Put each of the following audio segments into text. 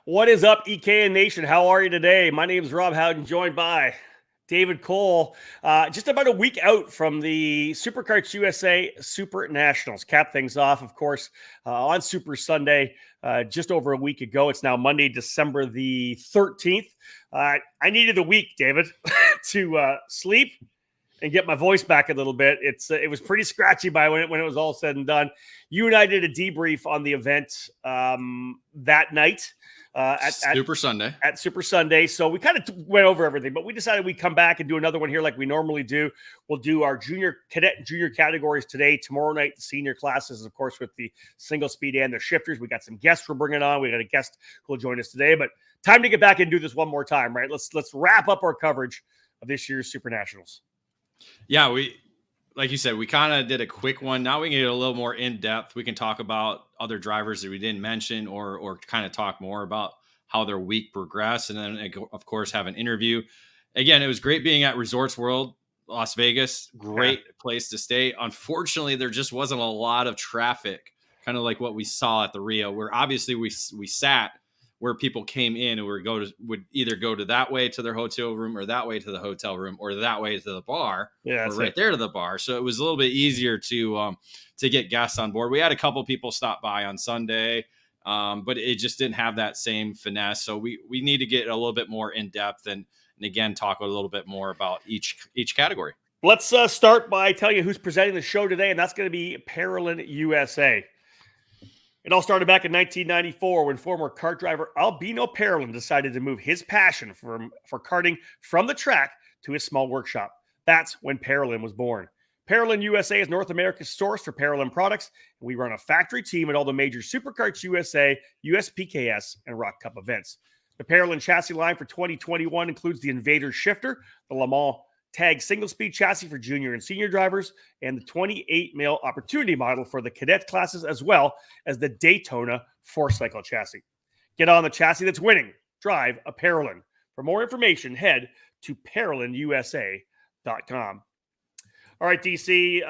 What is up, EKN Nation? How are you today? My name is Rob Howden, joined by David Cole. Just about a week out from the Superkarts USA SuperNationals. Cap things off, of course, on Super Sunday, just over a week ago. It's now Monday, December the 13th. I needed a week, David, to sleep and get my voice back a little bit. It was pretty scratchy by when it was all said and done. You and I did a debrief on the event that night. At Super Sunday. At Super Sunday. So we kind of went over everything, but we decided we'd come back and do another one here like we normally do. We'll do our cadet and junior categories today. Tomorrow night, the senior classes, of course, with the single speed and the shifters. We got some guests we're bringing on. We got a guest who will join us today, but time to get back and do this one more time, right? Let's wrap up our coverage of this year's SuperNationals. Yeah, like you said, we kind of did a quick one. Now we can get a little more in depth. We can talk about other drivers that we didn't mention or kind of talk more about how their week progressed. And then, of course, have an interview. Again, it was great being at Resorts World, Las Vegas. Great place to stay. Unfortunately, there just wasn't a lot of traffic, kind of like what we saw at the Rio, where obviously we sat where people came in and would either go to that way to their hotel room or that way to the hotel room or that way to the bar or right there to the bar. So it was a little bit easier to get guests on board. We had a couple people stop by on Sunday, but it just didn't have that same finesse. So we need to get a little bit more in depth and again, talk a little bit more about each category. Let's start by telling you who's presenting the show today, and that's going to be Parolin USA. It all started back in 1994 when former kart driver Albino Parolin decided to move his passion for karting from the track to his small workshop. That's when Parolin was born. Parolin USA is North America's source for Parolin products, and we run a factory team at all the major Superkarts USA, USPKS, and Rock Cup events. The Parolin chassis line for 2021 includes the Invader shifter, the Le Mans Tag single-speed chassis for junior and senior drivers, and the 28-male opportunity model for the cadet classes, as well as the Daytona four-cycle chassis. Get on the chassis that's winning. Drive a Parolin. For more information, head to ParolinUSA.com. All right, DC,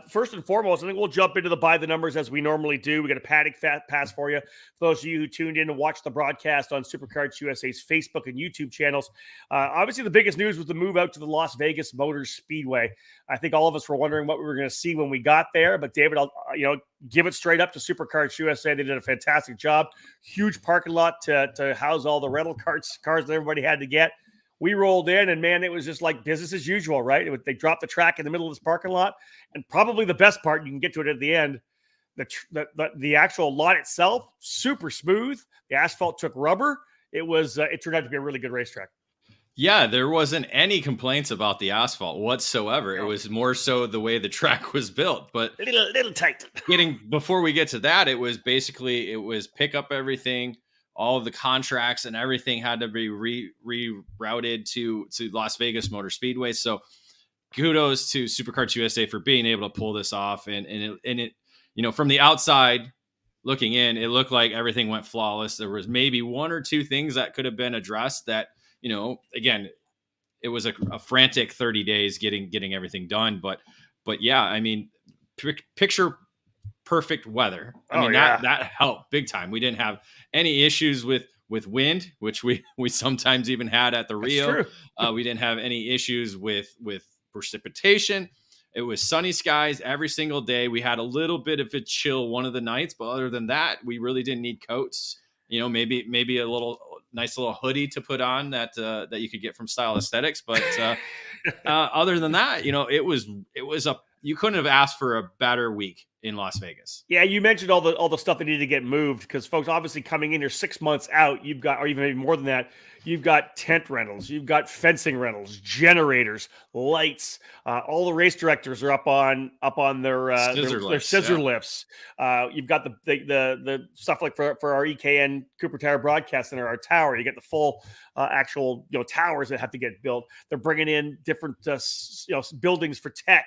first and foremost, I think we'll jump into the by the numbers as we normally do. We got a paddock pass for you. For those of you who tuned in to watch the broadcast on Superkarts USA's Facebook and YouTube channels, obviously the biggest news was the move out to the Las Vegas Motor Speedway. I think all of us were wondering what we were going to see when we got there, but David, I'll give it straight up to Superkarts USA. They did a fantastic job. Huge parking lot to house all the rental cars that everybody had to get. We rolled in, and man, it was just like business as usual, right? They dropped the track in the middle of this parking lot, and probably the best part, you can get to it at the end, the actual lot itself, super smooth. The asphalt took rubber. It turned out to be a really good racetrack. Yeah, there wasn't any complaints about the asphalt whatsoever. No. It was more so the way the track was built, but a little tight. Before we get to that, it was pick up everything. All of the contracts and everything had to be rerouted to Las Vegas Motor Speedway. So kudos to Superkarts USA for being able to pull this off. And it, from the outside looking in, it looked like everything went flawless. There was maybe one or two things that could have been addressed that, again, it was a frantic 30 days getting everything done. But yeah, I mean, picture perfect weather. That helped big time. We didn't have any issues with wind, which we sometimes even had at the Rio. We didn't have any issues with precipitation. It was sunny skies every single day. We had a little bit of a chill one of the nights, but other than that, we really didn't need coats. Maybe a nice little hoodie to put on that you could get from Style Aesthetics. But other than that, you couldn't have asked for a better week in Las Vegas. Yeah, you mentioned all the stuff that needed to get moved because folks obviously coming in here 6 months out, you've got, or even maybe more than that, you've got tent rentals, you've got fencing rentals, generators, lights. All the race directors are up on their scissor lifts. You've got the stuff like for our EKN Cooper Tower broadcast center, our tower. You get the full actual towers that have to get built. They're bringing in different buildings for tech.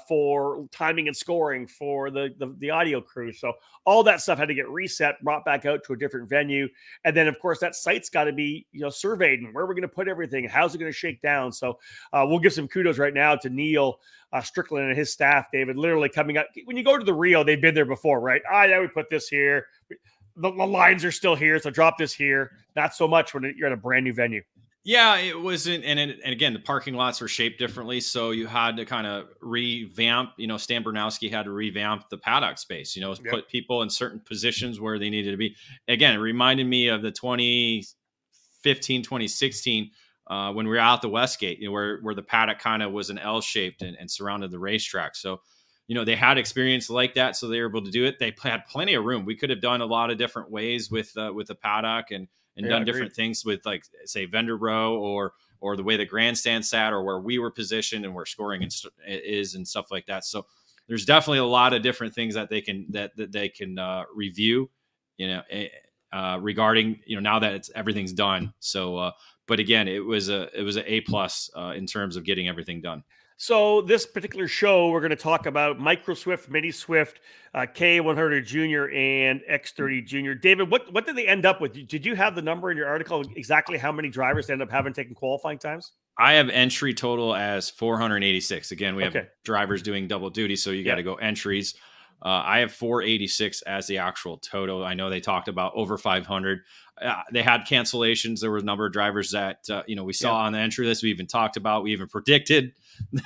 For timing and scoring for the audio crew. So all that stuff had to get reset, brought back out to a different venue. And then, of course, that site's got to be surveyed and where we're going to put everything. How's it going to shake down? So we'll give some kudos right now to Neil Strickland and his staff, David, literally coming up. When you go to the Rio, they've been there before, right? Yeah, we put this here. the lines are still here, so drop this here. Not so much when you're at a brand new venue. Yeah, it wasn't, and again, the parking lots were shaped differently, so you had to kind of revamp. Stan Bernowski had to revamp the paddock space. Put people in certain positions where they needed to be. Again, it reminded me of the 2015, 2016 when we were out the Westgate, where the paddock kind of was an L shaped and surrounded the racetrack. So, they had experience like that, so they were able to do it. They had plenty of room. We could have done a lot of different ways with the paddock and done different things with, like, say, vendor row or the way the grandstand sat or where we were positioned and where scoring is and stuff like that. So there's definitely a lot of different things that they can review, regarding, now that everything's done. So, but again, it was an A+ in terms of getting everything done. So this particular show, we're going to talk about Micro Swift, Mini Swift, K100 Junior, and X30 Junior. David, what did they end up with? Did you have the number in your article exactly how many drivers they end up having taken qualifying times? I have entry total as 486. Again, we have drivers doing double duty, so you got to go entries. I have 486 as the actual total. I know they talked about over 500. They had cancellations. There were a number of drivers that we saw on the entry list. We even talked about. We even predicted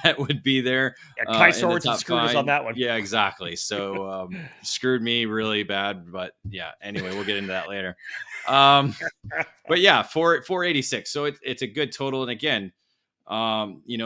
that would be there. Kai Sorensen screwed us on that one. Yeah, exactly. So screwed me really bad. But yeah, anyway, we'll get into that later. But yeah, 486. So it's a good total. And again,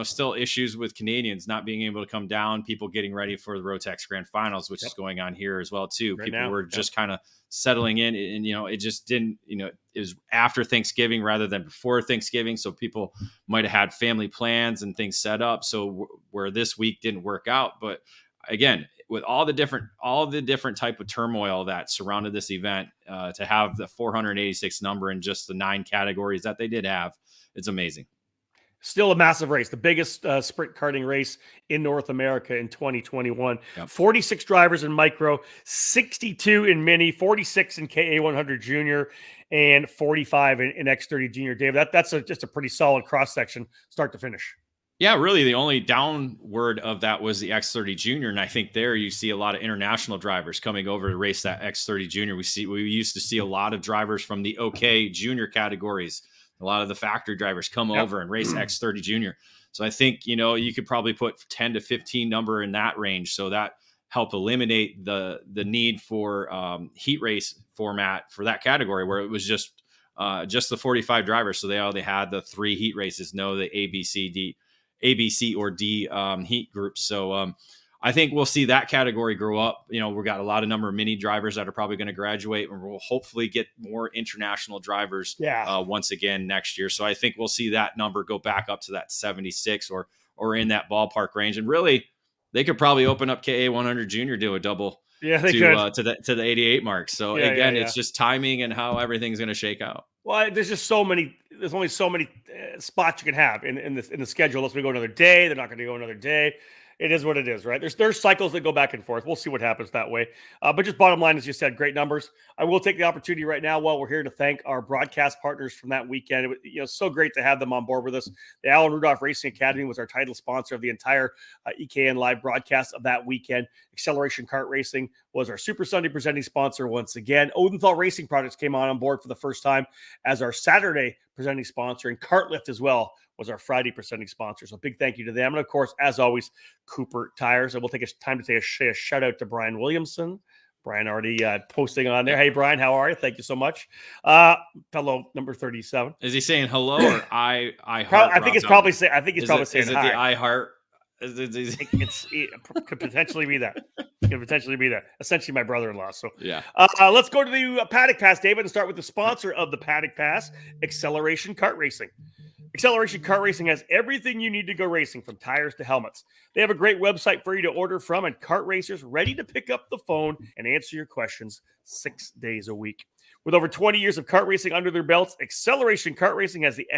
still issues with Canadians not being able to come down, people getting ready for the Rotax Grand Finals, which is going on here as well too. People were just kind of settling in, and it just didn't, it was after Thanksgiving rather than before Thanksgiving. So people might have had family plans and things set up. So where this week didn't work out, but again, with all the different type of turmoil that surrounded this event, to have the 486 number in just the 9 categories that they did have, it's amazing. Still a massive race, the biggest sprint karting race in North America in 2021. Yep. 46 drivers in micro, 62 in mini, 46 in KA100 Junior, and 45 in X30 Junior. Dave, that's just a pretty solid cross-section, start to finish. Yeah, really, the only downward of that was the X30 Junior, and I think there you see a lot of international drivers coming over to race that X30 Junior. We used to see a lot of drivers from the OK Junior categories. A lot of the factory drivers come over and race X30 Junior. So I think, you could probably put 10 to 15 number in that range. So that helped eliminate the need for heat race format for that category, where it was just the 45 drivers. So they only had the 3 heat races, no the ABC or D heat groups. So I think we'll see that category grow up. We've got a lot of number of mini drivers that are probably going to graduate, and we'll hopefully get more international drivers once again next year. So I think we'll see that number go back up to that 76 or in that ballpark range. And really, they could probably open up KA100 Junior, do a double to the 88 mark. So it's just timing and how everything's going to shake out. Well, there's only so many spots you can have in the schedule. Unless we go another day, they're not going to go another day. It is what it is, right? There's cycles that go back and forth. We'll see what happens that way. But just bottom line, as you said, great numbers. I will take the opportunity right now while we're here to thank our broadcast partners from that weekend. It was so great to have them on board with us. The Alan Rudolph Racing Academy was our title sponsor of the entire EKN live broadcast of that weekend. Acceleration Kart Racing was our Super Sunday presenting sponsor once again. Odenthal Racing Products came on board for the first time as our Saturday presenting sponsor, and Cartlift as well was our Friday presenting sponsor. So big thank you to them. And of course, as always, Cooper Tires. And we'll take time to say a shout out to Brian Williamson. Brian already posting on there. Hey, Brian, how are you? Thank you so much. Fellow number 37. Is he saying hello or I think he's probably saying hi. Is it the I heart? It could potentially be that. Essentially, my brother-in-law. So yeah. Let's go to the Paddock Pass, David, and start with the sponsor of the Paddock Pass, Acceleration Kart Racing. Acceleration Kart Racing has everything you need to go racing, from tires to helmets. They have a great website for you to order from, and kart racers ready to pick up the phone and answer your questions 6 days a week. With over 20 years of kart racing under their belts, Acceleration Kart Racing has the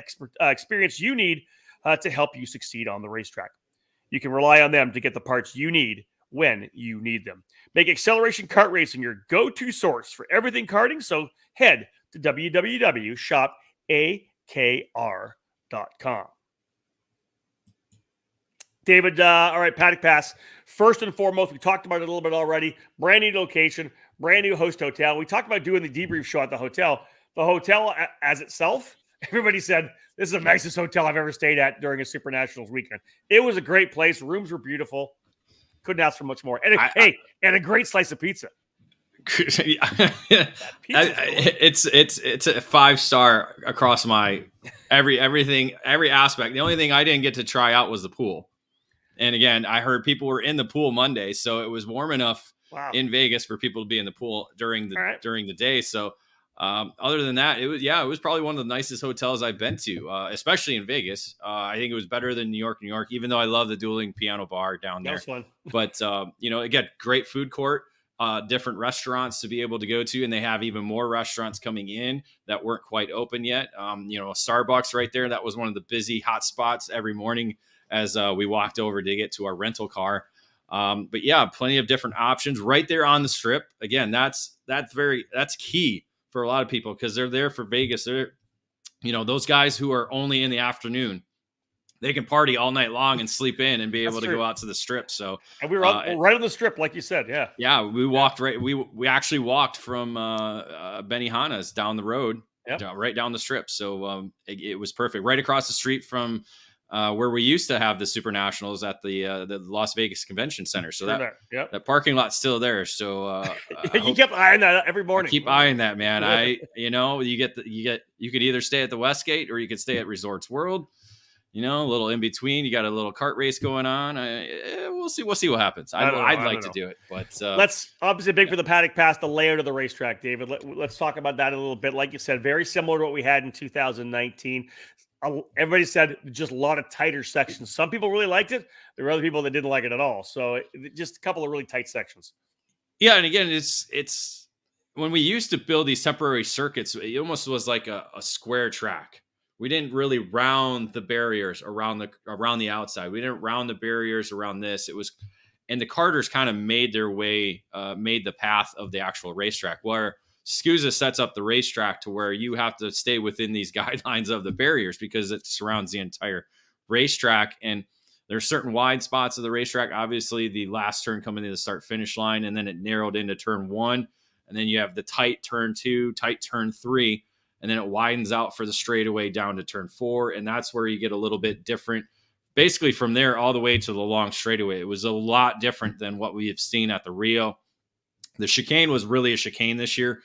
experience you need to help you succeed on the racetrack. You can rely on them to get the parts you need when you need them. Make Acceleration Kart Racing your go-to source for everything karting, so head to www.shopakr.com. David, all right, Paddock Pass. First and foremost, we talked about it a little bit already. Brand new location, brand new host hotel. We talked about doing the debrief show at the hotel. The hotel as itself, everybody said, this is the nicest hotel I've ever stayed at during a SuperNationals weekend. It was a great place. Rooms were beautiful. Couldn't ask for much more. And and a great slice of pizza. It's a 5-star across my every aspect. The only thing I didn't get to try out was the pool. And again, I heard people were in the pool Monday, so it was warm enough in Vegas for people to be in the pool during the day. So other than that, it was probably one of the nicest hotels I've been to, especially in Vegas. I think it was better than New York, even though I love the dueling piano bar down there. That was fun. But again, great food court. Different restaurants to be able to go to, and they have even more restaurants coming in that weren't quite open yet. Starbucks right there. That was one of the busy hot spots every morning as we walked over to get to our rental car. But yeah, plenty of different options right there on the strip. Again, that's key for a lot of people because they're there for Vegas. They're, those guys who are only in the afternoon. They can party all night long and sleep in and be able to go out to the strip. So, and we were right on the strip, like you said. Yeah. Yeah. We walked right. We actually walked from Benihana's down the road, right down the strip. So it was perfect. Right across the street from where we used to have the SuperNationals at the Las Vegas Convention Center. So that parking lot's still there. So you kept eyeing that every morning. I keep eyeing that, man. You could either stay at the Westgate or you could stay at Resorts World. A little in between. You got a little kart race going on. We'll see. We'll see what happens. I'd like to do it, but let's obviously big for the Paddock Pass, the layout of the racetrack, David. Let's talk about that a little bit. Like you said, very similar to what we had in 2019. Everybody said just a lot of tighter sections. Some people really liked it. There were other people that didn't like it at all. So just a couple of really tight sections. Yeah, and again, it's when we used to build these temporary circuits, it almost was like a square track. We didn't really round the barriers around the outside. We didn't round the barriers around this. And the karters kind of made their way, made the path of the actual racetrack, where SKUSA sets up the racetrack to where you have to stay within these guidelines of the barriers because it surrounds the entire racetrack. And there's certain wide spots of the racetrack. Obviously, the last turn coming to the start-finish line, and then it narrowed into turn 1. And then you have the tight turn 2, tight turn 3. And then it widens out for the straightaway down to turn 4. And that's where you get a little bit different. Basically from there all the way to the long straightaway. It was a lot different than what we have seen at the Rio. The chicane was really a chicane this year.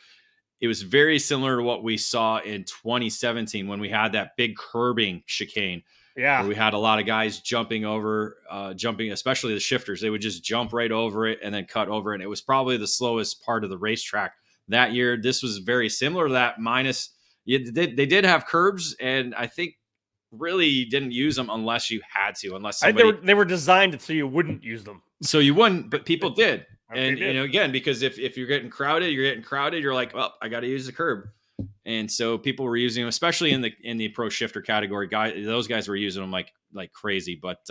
It was very similar to what we saw in 2017 when we had that big curbing chicane. Yeah. Where we had a lot of guys jumping, especially the shifters. They would just jump right over it and then cut over it. And it was probably the slowest part of the racetrack that year. This was very similar to that, minus they did have curbs, and I think really you didn't use them unless you had to, unless somebody, they were designed so you wouldn't use them. So you wouldn't, but people did. And again, because if you're getting crowded, you're like, well, I got to use the curb. And so people were using them, especially in the pro shifter category. Those guys were using them like crazy. But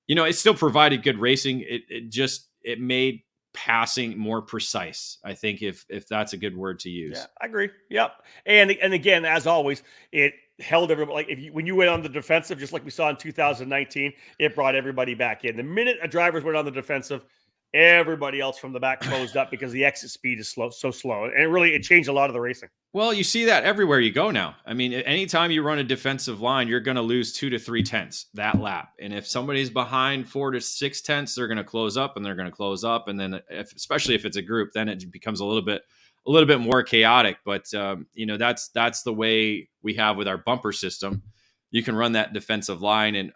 it still provided good racing. It made passing more precise, I think, if that's a good word to use. Yeah, I agree. Yep. And again, as always, it held everybody. Like when you went on the defensive, just like we saw in 2019, it brought everybody back in. The minute a drivers went on the defensive, everybody else from the back closed up because the exit speed is so slow. And it changed a lot of the racing. Well, you see that everywhere you go now. I mean, anytime you run a defensive line, you're going to lose 2 to 3 tenths that lap. And if somebody's behind 4 to 6 tenths, they're going to close up and they're going to close up. And then especially if it's a group, then it becomes a little bit more chaotic. But, that's the way we have with our bumper system. You can run that defensive line and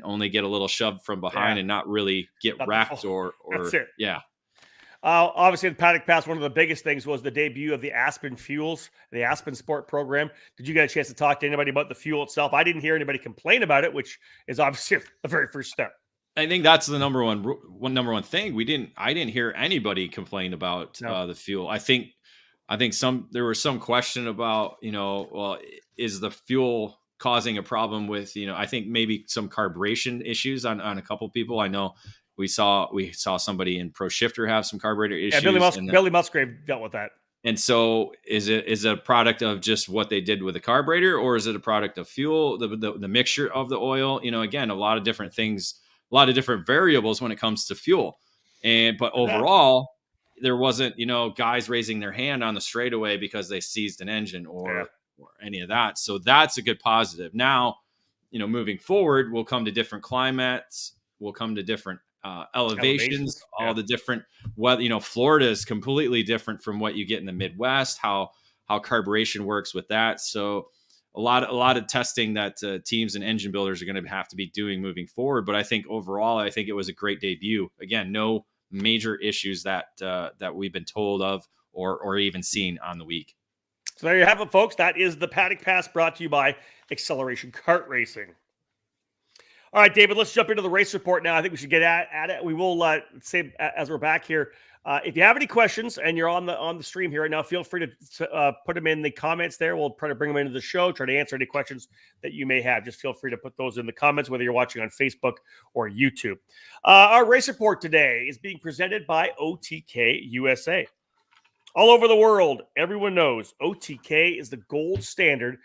only get a little shoved from behind and not really get wrecked or that's it. Yeah. Obviously, the Paddock Pass, one of the biggest things was the debut of the Aspen Fuels, the Aspen Sport program. Did you get a chance to talk to anybody about the fuel itself? I didn't hear anybody complain about it, which is obviously the very first step. I think that's the number one thing. I didn't hear anybody complain about the fuel. I think there was some question about, is the fuel causing a problem with, I think maybe some carburation issues on a couple people. I know we saw somebody in Pro Shifter have some carburetor issues. Yeah, Billy Musgrave dealt with that. And so is it a product of just what they did with the carburetor, or is it a product of fuel, the mixture of the oil? Again, a lot of different things lot of different variables when it comes to fuel. But overall, there wasn't, guys raising their hand on the straightaway because they seized an engine or any of that. So that's a good positive. Now, moving forward, we'll come to different climates. We'll come to different elevations, all the different weather. Florida is completely different from what you get in the Midwest, how carburation works with that. So a lot of testing that teams and engine builders are going to have to be doing moving forward. But I think overall, it was a great debut. Again, no major issues that we've been told of or even seen on the week. So there you have it, folks. That is the Paddock Pass, brought to you by Acceleration Kart Racing. All right, David, let's jump into the race report now. I think we should get at it. We will say as we're back here, if you have any questions and you're on the stream here right now, feel free to put them in the comments there. We'll try to bring them into the show, try to answer any questions that you may have. Just feel free to put those in the comments, whether you're watching on Facebook or YouTube. Our race report today is being presented by OTK USA. All over the world, everyone knows OTK is the gold standard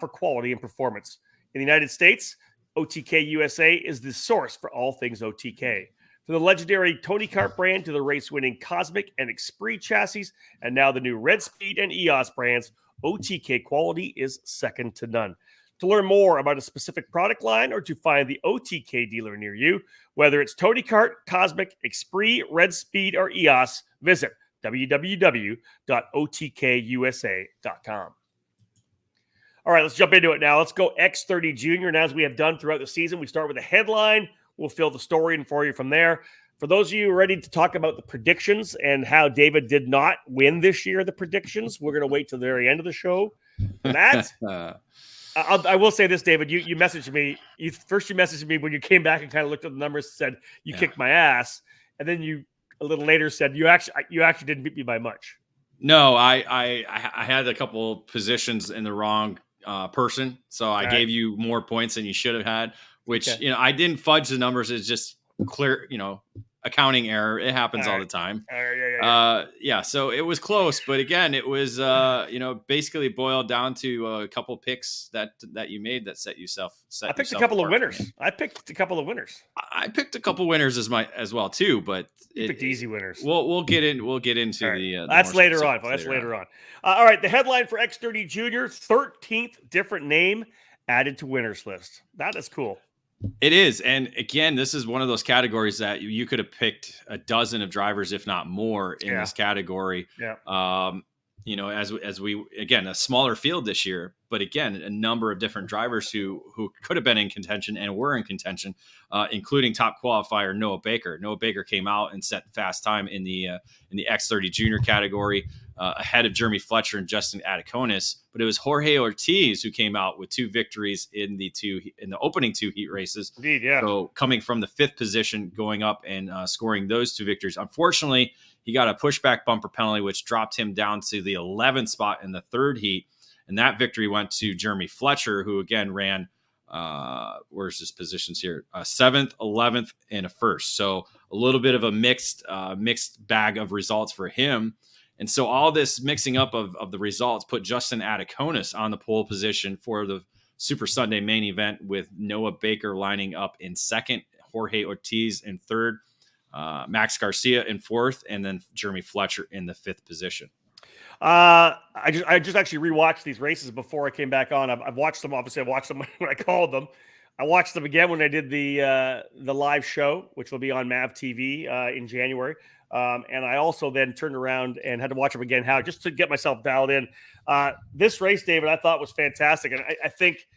for quality and performance. In the United States, OTK USA is the source for all things OTK. From the legendary Tony Kart brand to the race-winning Cosmic and Esprit chassis, and now the new Red Speed and EOS brands, OTK quality is second to none. To learn more about a specific product line or to find the OTK dealer near you, whether it's Tony Kart, Cosmic, Esprit, Red Speed, or EOS, visit www.otkusa.com. All right, let's jump into it now. Let's go X30 Junior. And as we have done throughout the season, we start with a headline. We'll fill the story in for you from there. For those of you ready to talk about the predictions and how David did not win this year, the predictions, we're going to wait till the very end of the show for that. I will say this, David. You messaged me. You messaged me when you came back and kind of looked at the numbers and said, you kicked my ass. And then you a little later said, you actually didn't beat me by much. No, I had a couple positions in the wrong person. So I gave you more points than you should have had, which, I didn't fudge the numbers. It's just clear, accounting error. It happens all the time. So it was close, but again, it was, basically boiled down to a couple picks that you made that set yourself. I picked a couple of winners. I picked a couple winners as well too, but you picked easy winners. We'll get into the that's later on. That's later on. All right. The headline for X30 Junior: 13th different name added to winners list. That is cool. It is. And again, this is one of those categories that you could have picked a dozen of drivers, if not more, in this category. Yeah. As we, again, a smaller field this year, but again, a number of different drivers who could have been in contention and were in contention, including top qualifier Noah Baker. Noah Baker came out and set fast time in the X30 Junior category, ahead of Jeremy Fletcher and Justin Ataconis. But it was Jorge Ortiz who came out with 2 victories in the opening 2 heat races. Indeed, yeah. So coming from the 5th position, going up and scoring those 2 victories. Unfortunately, he got a pushback bumper penalty, which dropped him down to the 11th spot in the 3rd heat. And that victory went to Jeremy Fletcher, who again ran, where's his positions here? 7th, 11th, and a 1st. So a little bit of a mixed bag of results for him. And so all this mixing up of the results put Justin Ataconis on the pole position for the Super Sunday main event, with Noah Baker lining up in 2nd, Jorge Ortiz in 3rd, Max Garcia in 4th, and then Jeremy Fletcher in the 5th position. I just actually rewatched these races before I came back on. I've watched them. Obviously, I watched them when I called them. I watched them again when I did the live show, which will be on MAV TV in January. And I also then turned around and had to watch them again, just to get myself dialed in. This race, David, I thought was fantastic. And I think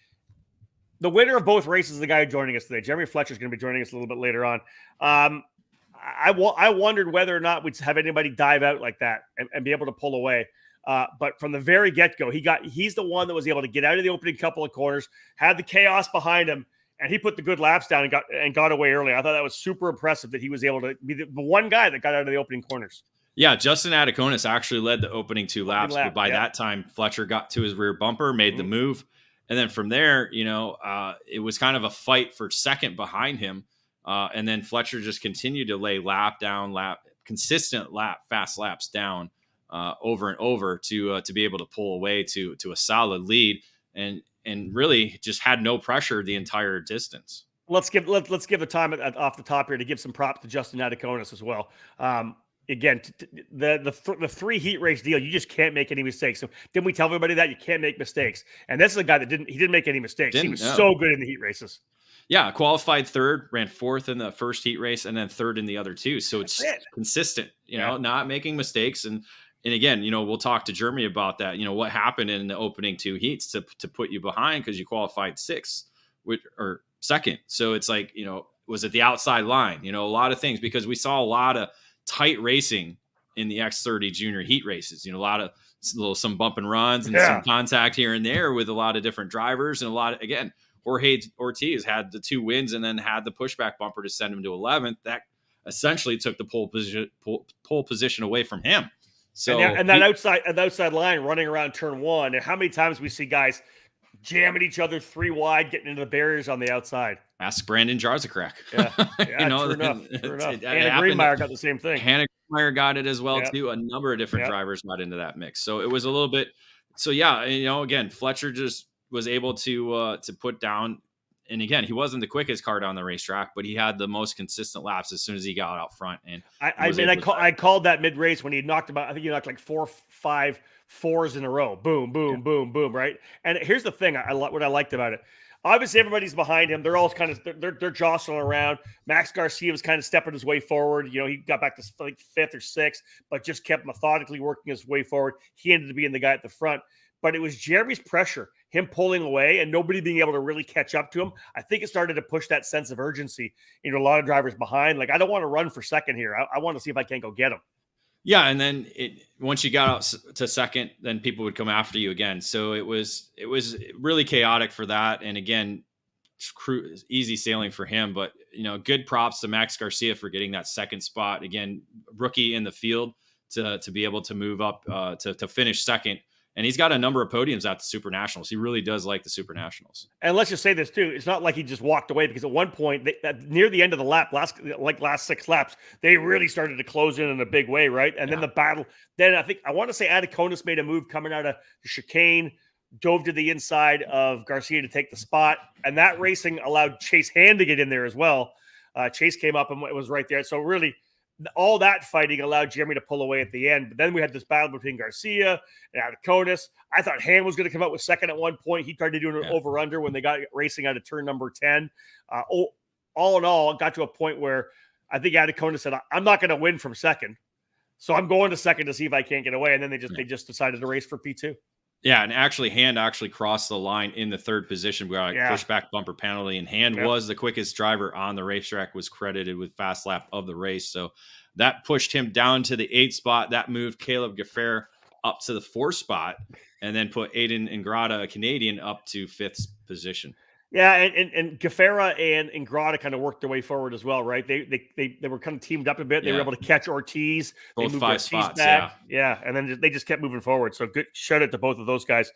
the winner of both races is the guy joining us today. Jeremy Fletcher is going to be joining us a little bit later on. I wondered whether or not we'd have anybody dive out like that and be able to pull away. But from the very get-go, he's the one that was able to get out of the opening couple of corners, had the chaos behind him, and he put the good laps down and got away early. I thought that was super impressive that he was able to be the one guy that got out of the opening corners. Yeah, Justin Ataconis actually led the opening 2 laps, but by that time, Fletcher got to his rear bumper, made the move. And then from there, it was kind of a fight for 2nd behind him. And then Fletcher just continued to lay consistent fast laps down over and over to be able to pull away to a solid lead, and really just had no pressure the entire distance. let's give the time off the top here to give some props to Justin Adiconis as well. Again, the 3 heat race deal, you just can't make any mistakes. So didn't we tell everybody that you can't make mistakes? And this is a guy that didn't make any mistakes. He was so good in the heat races. Yeah, qualified third, ran 4th in the first heat race, and then 3rd in the other 2. So it's consistent, not making mistakes. And again, we'll talk to Jeremy about that. What happened in the opening 2 heats to put you behind because you qualified 6th or 2nd. So it's like, was it the outside line? A lot of things, because we saw a lot of tight racing in the X30 Junior heat races. A lot of some bump and runs and some contact here and there with a lot of different drivers, and a lot of, again, Jorge Ortiz had the 2 wins and then had the pushback bumper to send him to 11th. That essentially took the pole position away from him. So and that outside line running around turn 1, and how many times we see guys jamming each other 3 wide, getting into the barriers on the outside. Ask Brandon Jarzakrak. Yeah, true enough. Hannah Greenmeyer got the same thing. Hannah Greenmeyer got it as well too. A number of different drivers got into that mix. So it was a little bit. So again, Fletcher just was able to put down. And again, he wasn't the quickest car down the racetrack, but he had the most consistent laps as soon as he got out front. And I called that mid race when he knocked about. I think he knocked like 4, 5 4s in a row. Boom, boom, boom, boom. Right. And here's the thing. What I liked about it. Obviously, everybody's behind him. They're all kind of they're jostling around. Max Garcia was kind of stepping his way forward. He got back to like 5th or 6th, but just kept methodically working his way forward. He ended up being the guy at the front. But it was Jeremy's pressure, him pulling away and nobody being able to really catch up to him. I think it started to push that sense of urgency into a lot of drivers behind. Like, I don't want to run for second here. I want to see if I can't go get him. Yeah, and then once you got out to second, then people would come after you again. So it was really chaotic for that. And again, easy sailing for him. But good props to Max Garcia for getting that second spot. Again, rookie in the field to be able to move up to finish second. And he's got a number of podiums at the SuperNationals. He really does like the SuperNationals. And let's just say this too. It's not like he just walked away, because at one point, near the end of the lap, last 6 laps, they really started to close in a big way, right? And then the battle. Then I want to say Adiconis made a move coming out of the chicane, dove to the inside of Garcia to take the spot. And that racing allowed Chase Hand to get in there as well. Chase came up and was right there. So really, all that fighting allowed Jeremy to pull away at the end. But then we had this battle between Garcia and Adiconis. I thought Hand was going to come out with second at one point. He tried to do an over-under when they got racing out of turn number 10. All in all, it got to a point where I think Adiconis said, I'm not going to win from second, so I'm going to second to see if I can't get away. And then they just decided to race for P2. Yeah, and Hand crossed the line in the 3rd position. We got pushback bumper penalty, and Hand was the quickest driver on the racetrack, was credited with fast lap of the race. So that pushed him down to the 8th spot. That moved Caleb Gaffer up to the 4th spot, and then put Aiden Ingrata, a Canadian, up to 5th position. Yeah, and Gafera and Ingrata kind of worked their way forward as well, right? They were kind of teamed up a bit. They were able to catch Ortiz. Both 5 spots, back. Yeah, and then they just kept moving forward. So good shout out to both of those guys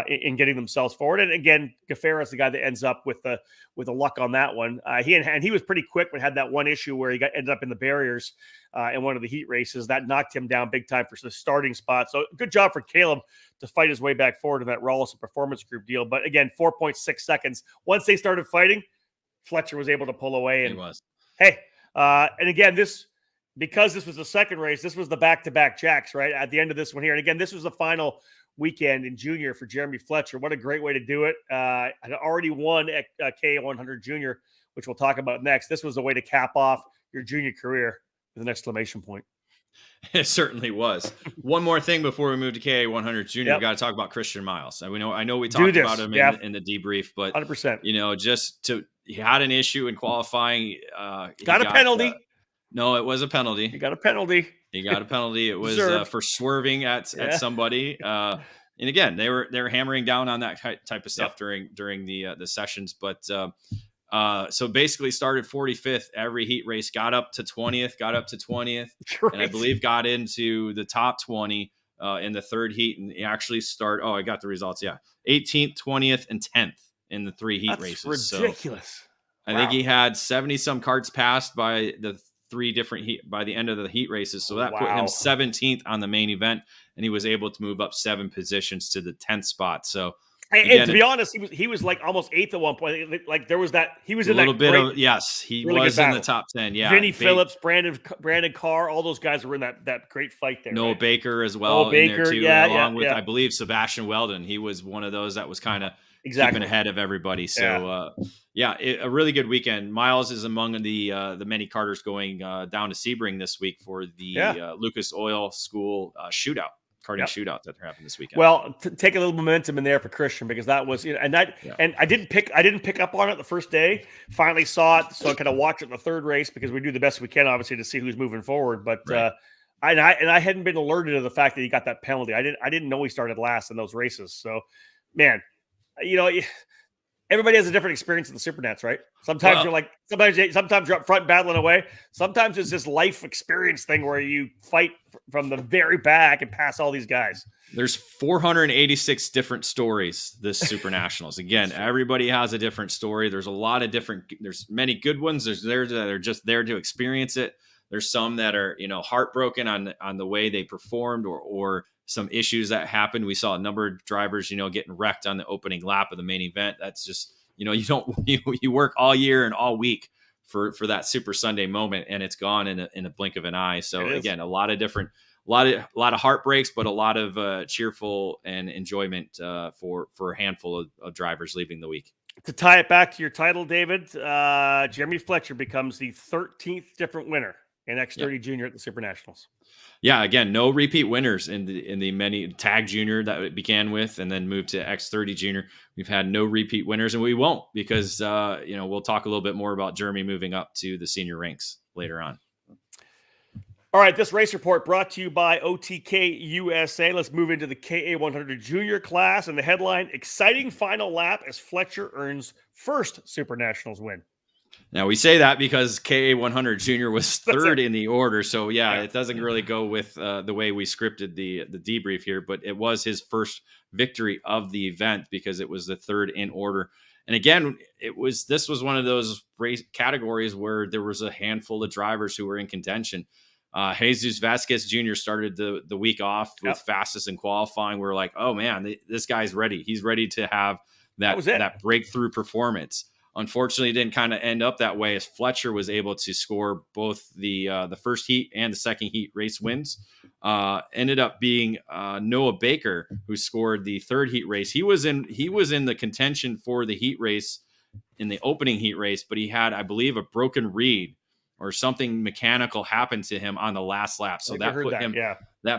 in getting themselves forward. And again, Gafera is the guy that ends up with the luck on that one. He was pretty quick, but had that one issue where he ended up in the barriers in one of the heat races. That knocked him down big time for the starting spot. So good job for Caleb to fight his way back forward in that Rawlison Performance Group deal. But again, 4.6 seconds. Once they started fighting, Fletcher was able to pull away. And he was. Hey, and again, because this was the second race, this was the back-to-back jacks, right? At the end of this one here. And again, this was the final weekend in junior for Jeremy Fletcher. What a great way to do it. Had already won at KA100 Junior, which we'll talk about next. This was a way to cap off your junior career with an exclamation point. It certainly was. One more thing before we move to KA100 Junior, we got to talk about Christian Miles. I know we talked about him in the debrief, but 100%. He had an issue in qualifying. Got a penalty. No, it was a penalty. He got a penalty. It was for swerving at somebody. And again, they were hammering down on that type of stuff during the sessions. But so basically started 45th every heat race, got up to 20th, and I believe got into the top 20 in the 3rd heat, and he actually I got the results. 18th, 20th, and 10th in the 3 heat races. Ridiculous. So I think he had 70 some karts passed by the 3 different by the end of the heat races. So that put him 17th on the main event, and he was able to move up 7 positions to the 10th spot. So And to be honest, he was like almost 8th at one point. Like there was that he was in that bit of yes, he really was in the top 10. Yeah, Vinny Phillips, Brandon Carr, all those guys were in that great fight there. Noah right? Baker as well in there too, yeah, along with I believe Sebastian Weldon. He was one of those that was kind of keeping ahead of everybody. So a really good weekend. Miles is among the many karters going down to Sebring this week for the Lucas Oil School shootout. Karting shootout that happened this weekend. Well, take a little momentum in there for Christian because that was, and I didn't pick up on it the first day. Finally saw it, so I kind of watched it in the third race because we do the best we can, obviously, to see who's moving forward. But I hadn't been alerted to the fact that he got that penalty. I didn't know he started last in those races. So, man, everybody has a different experience in the Supernats, right? Sometimes sometimes you're up front battling away. Sometimes it's this life experience thing where you fight from the very back and pass all these guys. There's 486 different stories this SuperNationals. Again, everybody has a different story. There's a lot of there's many good ones. There's those that are just there to experience it. There's some that are, heartbroken on the way they performed or some issues that happened. We saw a number of drivers, getting wrecked on the opening lap of the main event. That's just, you work all year and all week for that Super Sunday moment, and it's gone in a blink of an eye. So again, a lot of heartbreaks, but a lot of cheerful and enjoyment for a handful of drivers leaving the week. To tie it back to your title, David, Jeremy Fletcher becomes the 13th different winner in X30 Junior at the SuperNationals. Yeah, again, no repeat winners in the many tag junior that it began with and then moved to X30 Junior. We've had no repeat winners, and we won't because we'll talk a little bit more about Jeremy moving up to the senior ranks later on. All right, this race report brought to you by OTK USA. Let's move into the KA100 Junior class, and the headline: exciting final lap as Fletcher earns first SuperNationals win. Now, we say that because KA100 Junior was third in the order. So, it doesn't really go with the way we scripted the debrief here. But it was his first victory of the event because it was the third in order. And again, this was one of those race categories where there was a handful of drivers who were in contention. Jesus Vasquez Jr. started the week off with fastest in qualifying. We're like, oh, man, this guy's ready. He's ready to have that breakthrough performance. Unfortunately, it didn't kind of end up that way as Fletcher was able to score both the first heat and the second heat race wins. Ended up being Noah Baker, who scored the third heat race. He was in the contention for the heat race in the opening heat race, but he had, I believe, a broken reed or something mechanical happened to him on the last lap. So that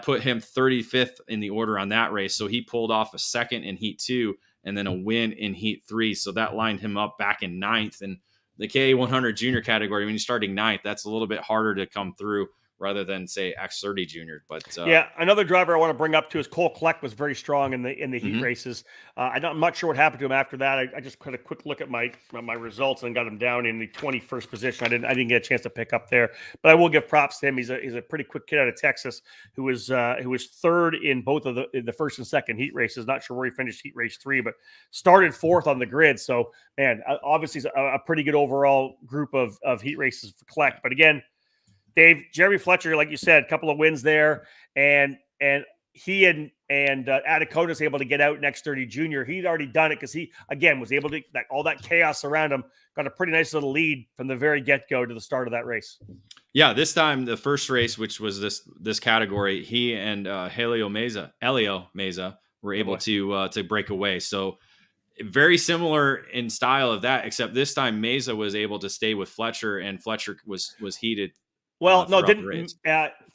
put him 35th in the order on that race. So he pulled off a second in heat 2. And then a win in heat 3. So that lined him up back in 9th. And the KA100 Junior category, when you're starting 9th, that's a little bit harder to come through rather than, say, X30 Junior. But another driver I want to bring up too is Cole Kleck was very strong in the heat races. I'm not sure what happened to him after that. I just had a quick look at my results and got him down in the 21st position. I didn't get a chance to pick up there, but I will give props to him. He's a pretty quick kid out of Texas who was third in both of the first and second heat races. Not sure where he finished heat race 3, but started 4th on the grid. So man, obviously a pretty good overall group of heat races for Kleck. But again, Dave, Jeremy Fletcher, like you said, a couple of wins there, and he and Adakota's able to get out in X30 Junior. He'd already done it because he, again, was able to, all that chaos around him, got a pretty nice little lead from the very get-go to the start of that race. Yeah, this time, the first race, which was this category, he and Elio Meza were able to break away. So very similar in style of that, except this time Meza was able to stay with Fletcher, and Fletcher was heated. Well, no, didn't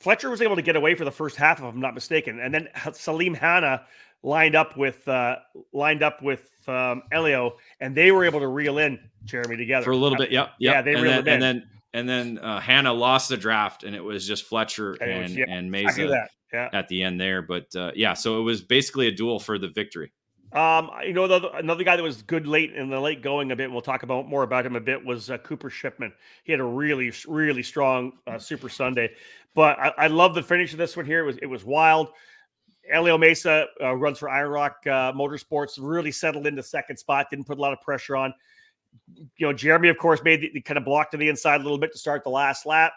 Fletcher was able to get away for the first half, if I'm not mistaken, and then Salim Hanna lined up with Elio, and they were able to reel in Jeremy together for a little bit. Yep. Yeah, they reeled him in. And then Hanna lost the draft, and it was just Fletcher and Meza at the end there. But so it was basically a duel for the victory. Another guy that was good late in the late going a bit, we'll talk about more about him a bit, was Cooper Shipman. He had a really, really strong Super Sunday. But I love the finish of this one here. It was wild. Elio Mesa runs for Iron Rock Motorsports, really settled into second spot, didn't put a lot of pressure on. Jeremy, of course, made the kind of block to the inside a little bit to start the last lap.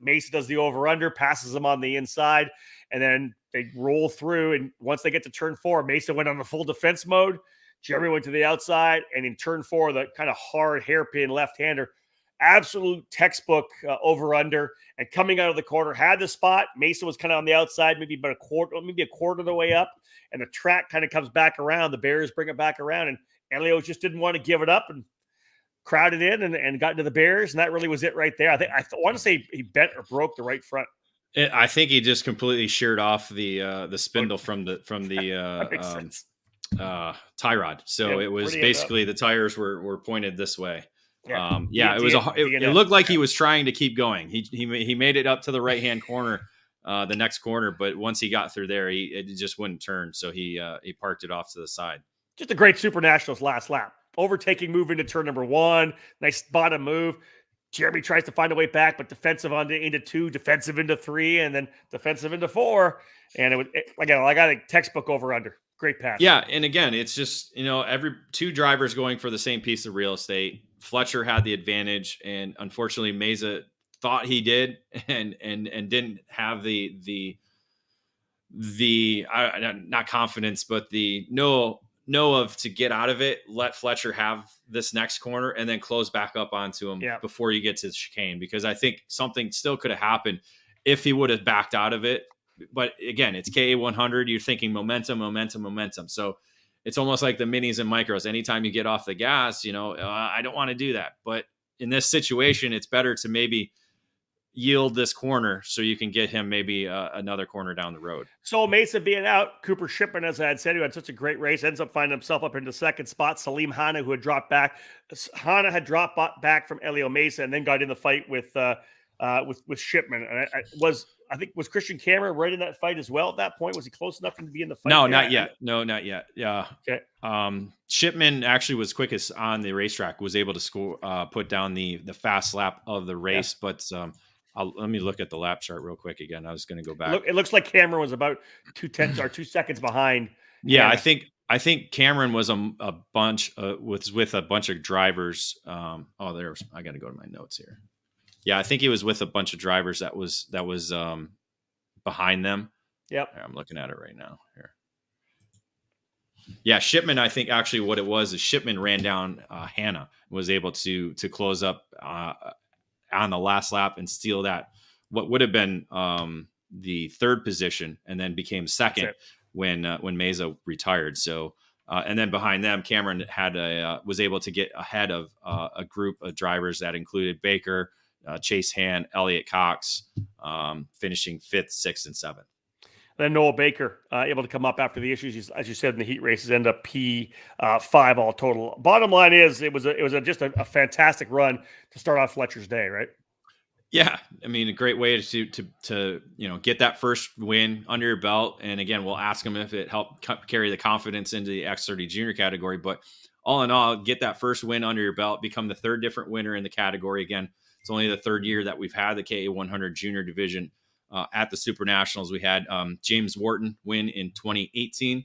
Mesa does the over-under, passes him on the inside, and then they roll through. And once they get to turn 4, Mesa went on the full defense mode. Jeremy went to the outside, and in turn 4, the kind of hard hairpin left-hander, absolute textbook over-under, and coming out of the corner, had the spot. Mesa was kind of on the outside, maybe a quarter of the way up, and the track kind of comes back around. The Bears bring it back around, and Elio just didn't want to give it up and crowded in and got into the Bears, and that really was it right there. I want to say he bent or broke the right front. I think he just completely sheared off the spindle from the tie rod. So it was basically the tires were pointed this way. It looked like he was trying to keep going. He made it up to the right hand corner, the next corner, but once he got through there, it just wouldn't turn. So he parked it off to the side. Just a great SuperNationals last lap. Overtaking move into turn number 1. Nice bottom move. Jeremy tries to find a way back, but defensive into 2, defensive into 3, and then defensive into 4. And I got a textbook over under. Great pass. Yeah, and again, it's just every 2 drivers going for the same piece of real estate. Fletcher had the advantage, and unfortunately, Mesa thought he did, and didn't have the not confidence, but the know of to get out of it, let Fletcher have this next corner and then close back up onto him before you get to the chicane, because I think something still could have happened if he would have backed out of it. But again, it's KA100. You're thinking momentum. So it's almost like the minis and micros. Anytime you get off the gas, I don't want to do that. But in this situation, it's better to maybe yield this corner so you can get him maybe another corner down the road. So Mesa being out, Cooper Shipman, as I had said, who had such a great race, ends up finding himself up into second spot. Salim Hanna, who had dropped back. Hanna had dropped back from Elio Mesa and then got in the fight with Shipman. And I think was Christian Cameron right in that fight as well at that point? Was he close enough to be in the fight? No, not yet. No, not yet. Yeah. Okay. Shipman actually was quickest on the racetrack, was able to score, put down the fast lap of the race, but let me look at the lap chart real quick again. I was going to go back. It looks like Cameron was about 2 seconds behind. Yeah, I think Cameron was a bunch with a bunch of drivers. I got to go to my notes here. Yeah, I think he was with a bunch of drivers that was behind them. Yep. I'm looking at it right now here. Yeah, Shipman, I think actually what it was is Shipman ran down Hanna, was able to close up on the last lap and steal that, what would have been the 3rd position, and then became second when Mesa retired. So and then behind them, Cameron was able to get ahead of a group of drivers that included Baker, Chase Hand, Elliott Cox, finishing 5th, 6th, and 7th. Then Noah Baker able to come up after the issues, as you said, in the heat races, end up P5 all total. Bottom line is it was just a fantastic run to start off Fletcher's day, right? Yeah, I mean, a great way to get that first win under your belt. And again, we'll ask him if it helped carry the confidence into the X30 Junior category. But all in all, get that first win under your belt, become the 3rd different winner in the category. Again, it's only the 3rd year that we've had the KA100 Junior division at the SuperNationals. We had James Wharton win in 2018,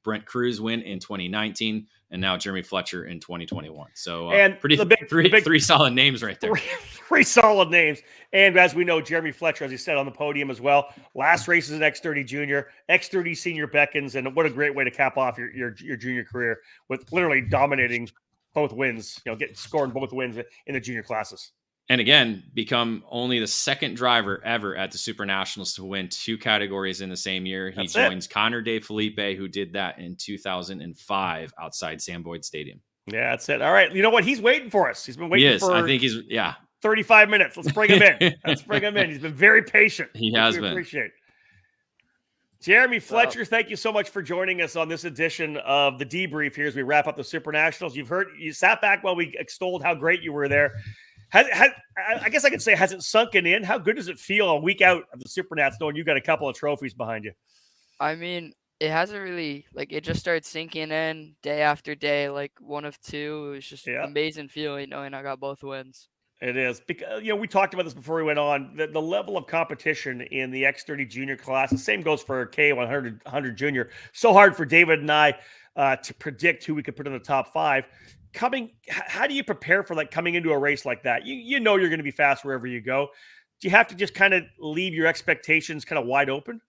Brent Cruz win in 2019, and now Jeremy Fletcher in 2021. So and three solid names right there. Three solid names. And as we know, Jeremy Fletcher, as he said, on the podium as well. Last race is an X30 Junior, X30 Senior beckons, and what a great way to cap off your junior career with literally dominating both wins, scoring both wins in the junior classes. And again, become only the 2nd driver ever at the SuperNationals to win 2 categories in the same year. He joins Connor De Felipe, who did that in 2005 outside Sam Boyd Stadium. Yeah, that's it. All right. You know what? He's waiting for us. He's been waiting for, I think 35 minutes. Let's bring him in. He's been very patient. He has been. Appreciate. Jeremy Fletcher, thank you so much for joining us on this edition of the debrief here as we wrap up the SuperNationals. You sat back while we extolled how great you were there. I guess I could say, has it sunken in? How good does it feel a week out of the SuperNats knowing you got a couple of trophies behind you? I mean, it hasn't really, it just started sinking in day after day, one of 2. It was just an amazing feeling knowing I got both wins. It is. Because, we talked about this before we went on. The level of competition in the X30 Junior class, the same goes for K100 Junior. So hard for David and I to predict who we could put in the top 5. How do you prepare for coming into a race like that? You know you're going to be fast wherever you go. Do you have to just kind of leave your expectations kind of wide open?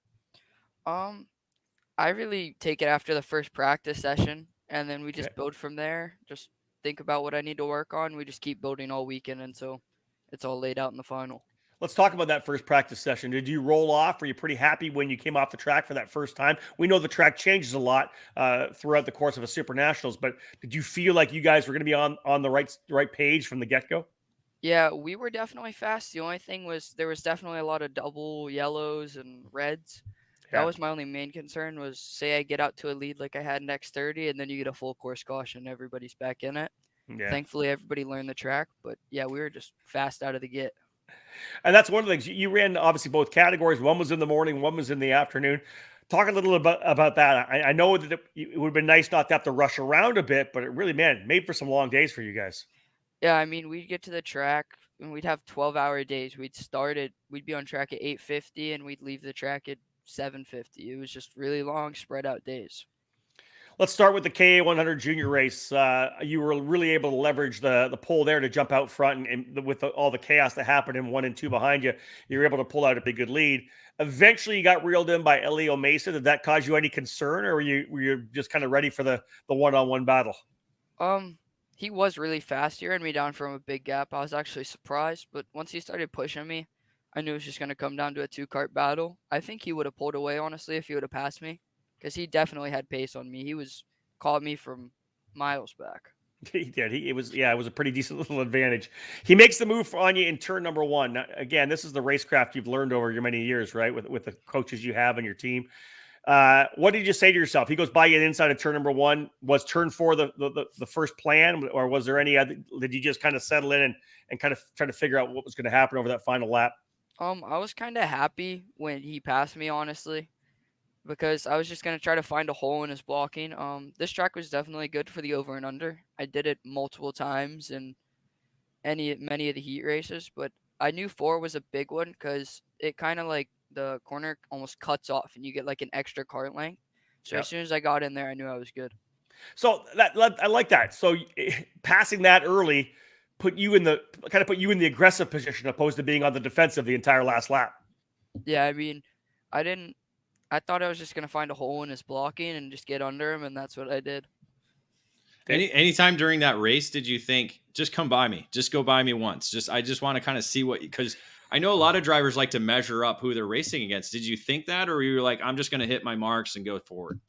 I really take it after the first practice session. and then we just build from there. Just think about what I need to work on. We just keep building all weekend until it's all laid out in the final. Let's talk about that first practice session. Did you roll off? Were you pretty happy when you came off the track for that first time? We know the track changes a lot throughout the course of a SuperNationals, but did you feel like you guys were going to be on the right page from the get-go? Yeah, we were definitely fast. The only thing was there was definitely a lot of double yellows and reds. That was my only main concern was, say I get out to a lead like I had in X30, and then you get a full course caution, everybody's back in it. Yeah. Thankfully, everybody learned the track, but yeah, we were just fast out of the gate. And that's one of the things. You ran obviously both categories. One was in the morning, one was in the afternoon. Talk a little about that. I know that it would have been nice not to have to rush around a bit, but it really, made for some long days for you guys. Yeah, I mean, we'd get to the track and we'd have 12-hour days. We'd be on track at 8:50 and we'd leave the track at 7:50. It was just really long, spread out days. Let's start with the KA100 Junior race. You were really able to leverage the pole there to jump out front, and with all the chaos that happened in 1 and 2 behind you, you were able to pull out a big good lead. Eventually, you got reeled in by Elio Mesa. Did that cause you any concern, or were you just kind of ready for the one-on-one battle? He was really fast. He ran me down from a big gap. I was actually surprised, but once he started pushing me, I knew it was just going to come down to a 2-kart battle. I think he would have pulled away, honestly, if he would have passed me, because he definitely had pace on me. He called me from miles back. He did. It was a pretty decent little advantage. He makes the move on you in turn number 1. Now, again, this is the racecraft you've learned over your many years, right? With the coaches you have on your team. What did you say to yourself? He goes by you inside of turn number 1. Was turn 4 the first plan, or was there any other? Did you just kind of settle in and kind of try to figure out what was going to happen over that final lap? I was kind of happy when he passed me, honestly, because I was just going to try to find a hole in his blocking. This track was definitely good for the over and under. I did it multiple times in many of the heat races, but I knew 4 was a big one because it kind of like the corner almost cuts off and you get like an extra kart length. So as soon as I got in there, I knew I was good. So I like that. So passing that early put you in the aggressive position opposed to being on the defensive the entire last lap. Yeah, I mean, I thought I was just going to find a hole in his blocking and just get under him, and that's what I did. Anytime during that race, did you think, just come by me, just go by me once? I just want to kind of see because I know a lot of drivers like to measure up who they're racing against. Did you think that, or were you like, I'm just going to hit my marks and go forward?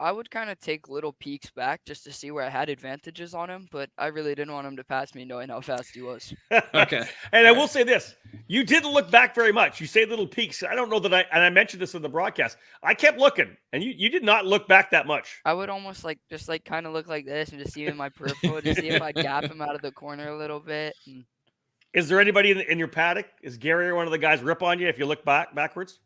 I would kind of take little peeks back just to see where I had advantages on him, but I really didn't want him to pass me knowing how fast he was. Okay. And I will say this, you didn't look back very much. You say little peeks. I don't know that I mentioned this in the broadcast. I kept looking, and you did not look back that much. I would almost just kind of look like this and just see him in my peripheral to see if I gap him out of the corner a little bit. Is there anybody in your paddock? Is Gary or one of the guys rip on you if you look backwards?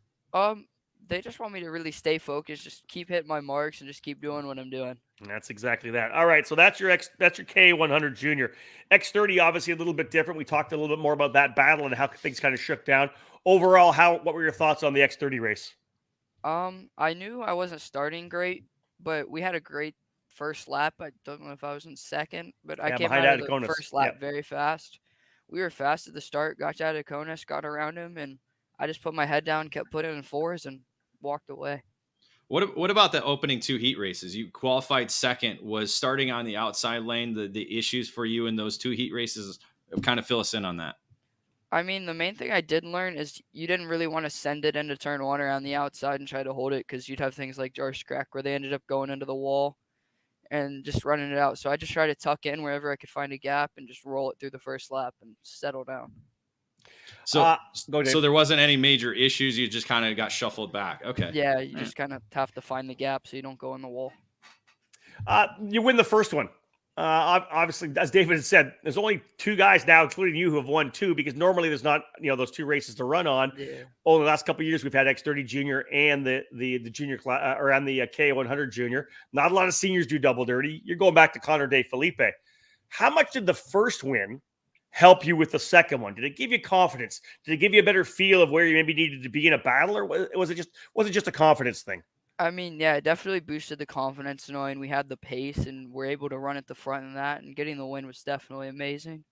They just want me to really stay focused, just keep hitting my marks, and just keep doing what I'm doing. And that's exactly that. All right, so that's your K100 Junior. X30, obviously a little bit different. We talked a little bit more about that battle and how things kind of shook down. Overall, what were your thoughts on the X30 race? I knew I wasn't starting great, but we had a great first lap. I don't know if I was in second, but I came out of the first lap very fast. We were fast at the start, got out of Konis, got around him, and I just put my head down, kept putting in 4s, and walked away. What about the opening 2 heat races? You qualified second. Was starting on the outside lane the issues for you in those 2 heat races? Kind of fill us in on that. I mean, the main thing I did learn is you didn't really want to send it into turn 1 around the outside and try to hold it because you'd have things like Jar's Crack where they ended up going into the wall and just running it out. So I just tried to tuck in wherever I could find a gap and just roll it through the first lap and settle down. So there wasn't any major issues. You just kind of got shuffled back. Okay. Yeah, you just kind of have to find the gap so you don't go in the wall. You win the first one. Obviously, as David had said, there's only 2 guys now, including you, who have won 2 because normally there's not those 2 races to run on. Yeah. Over the last couple of years, we've had X30 Junior and the junior class, or and the K100 Junior. Not a lot of seniors do double dirty. You're going back to Connor De Felipe. How much did the first win help you with the second one? Did it give you confidence? Did it give you a better feel of where you maybe needed to be in a battle, or was it just a confidence thing? I mean, yeah, it definitely boosted the confidence knowing we had the pace and we're able to run at the front of that, and getting the win was definitely amazing.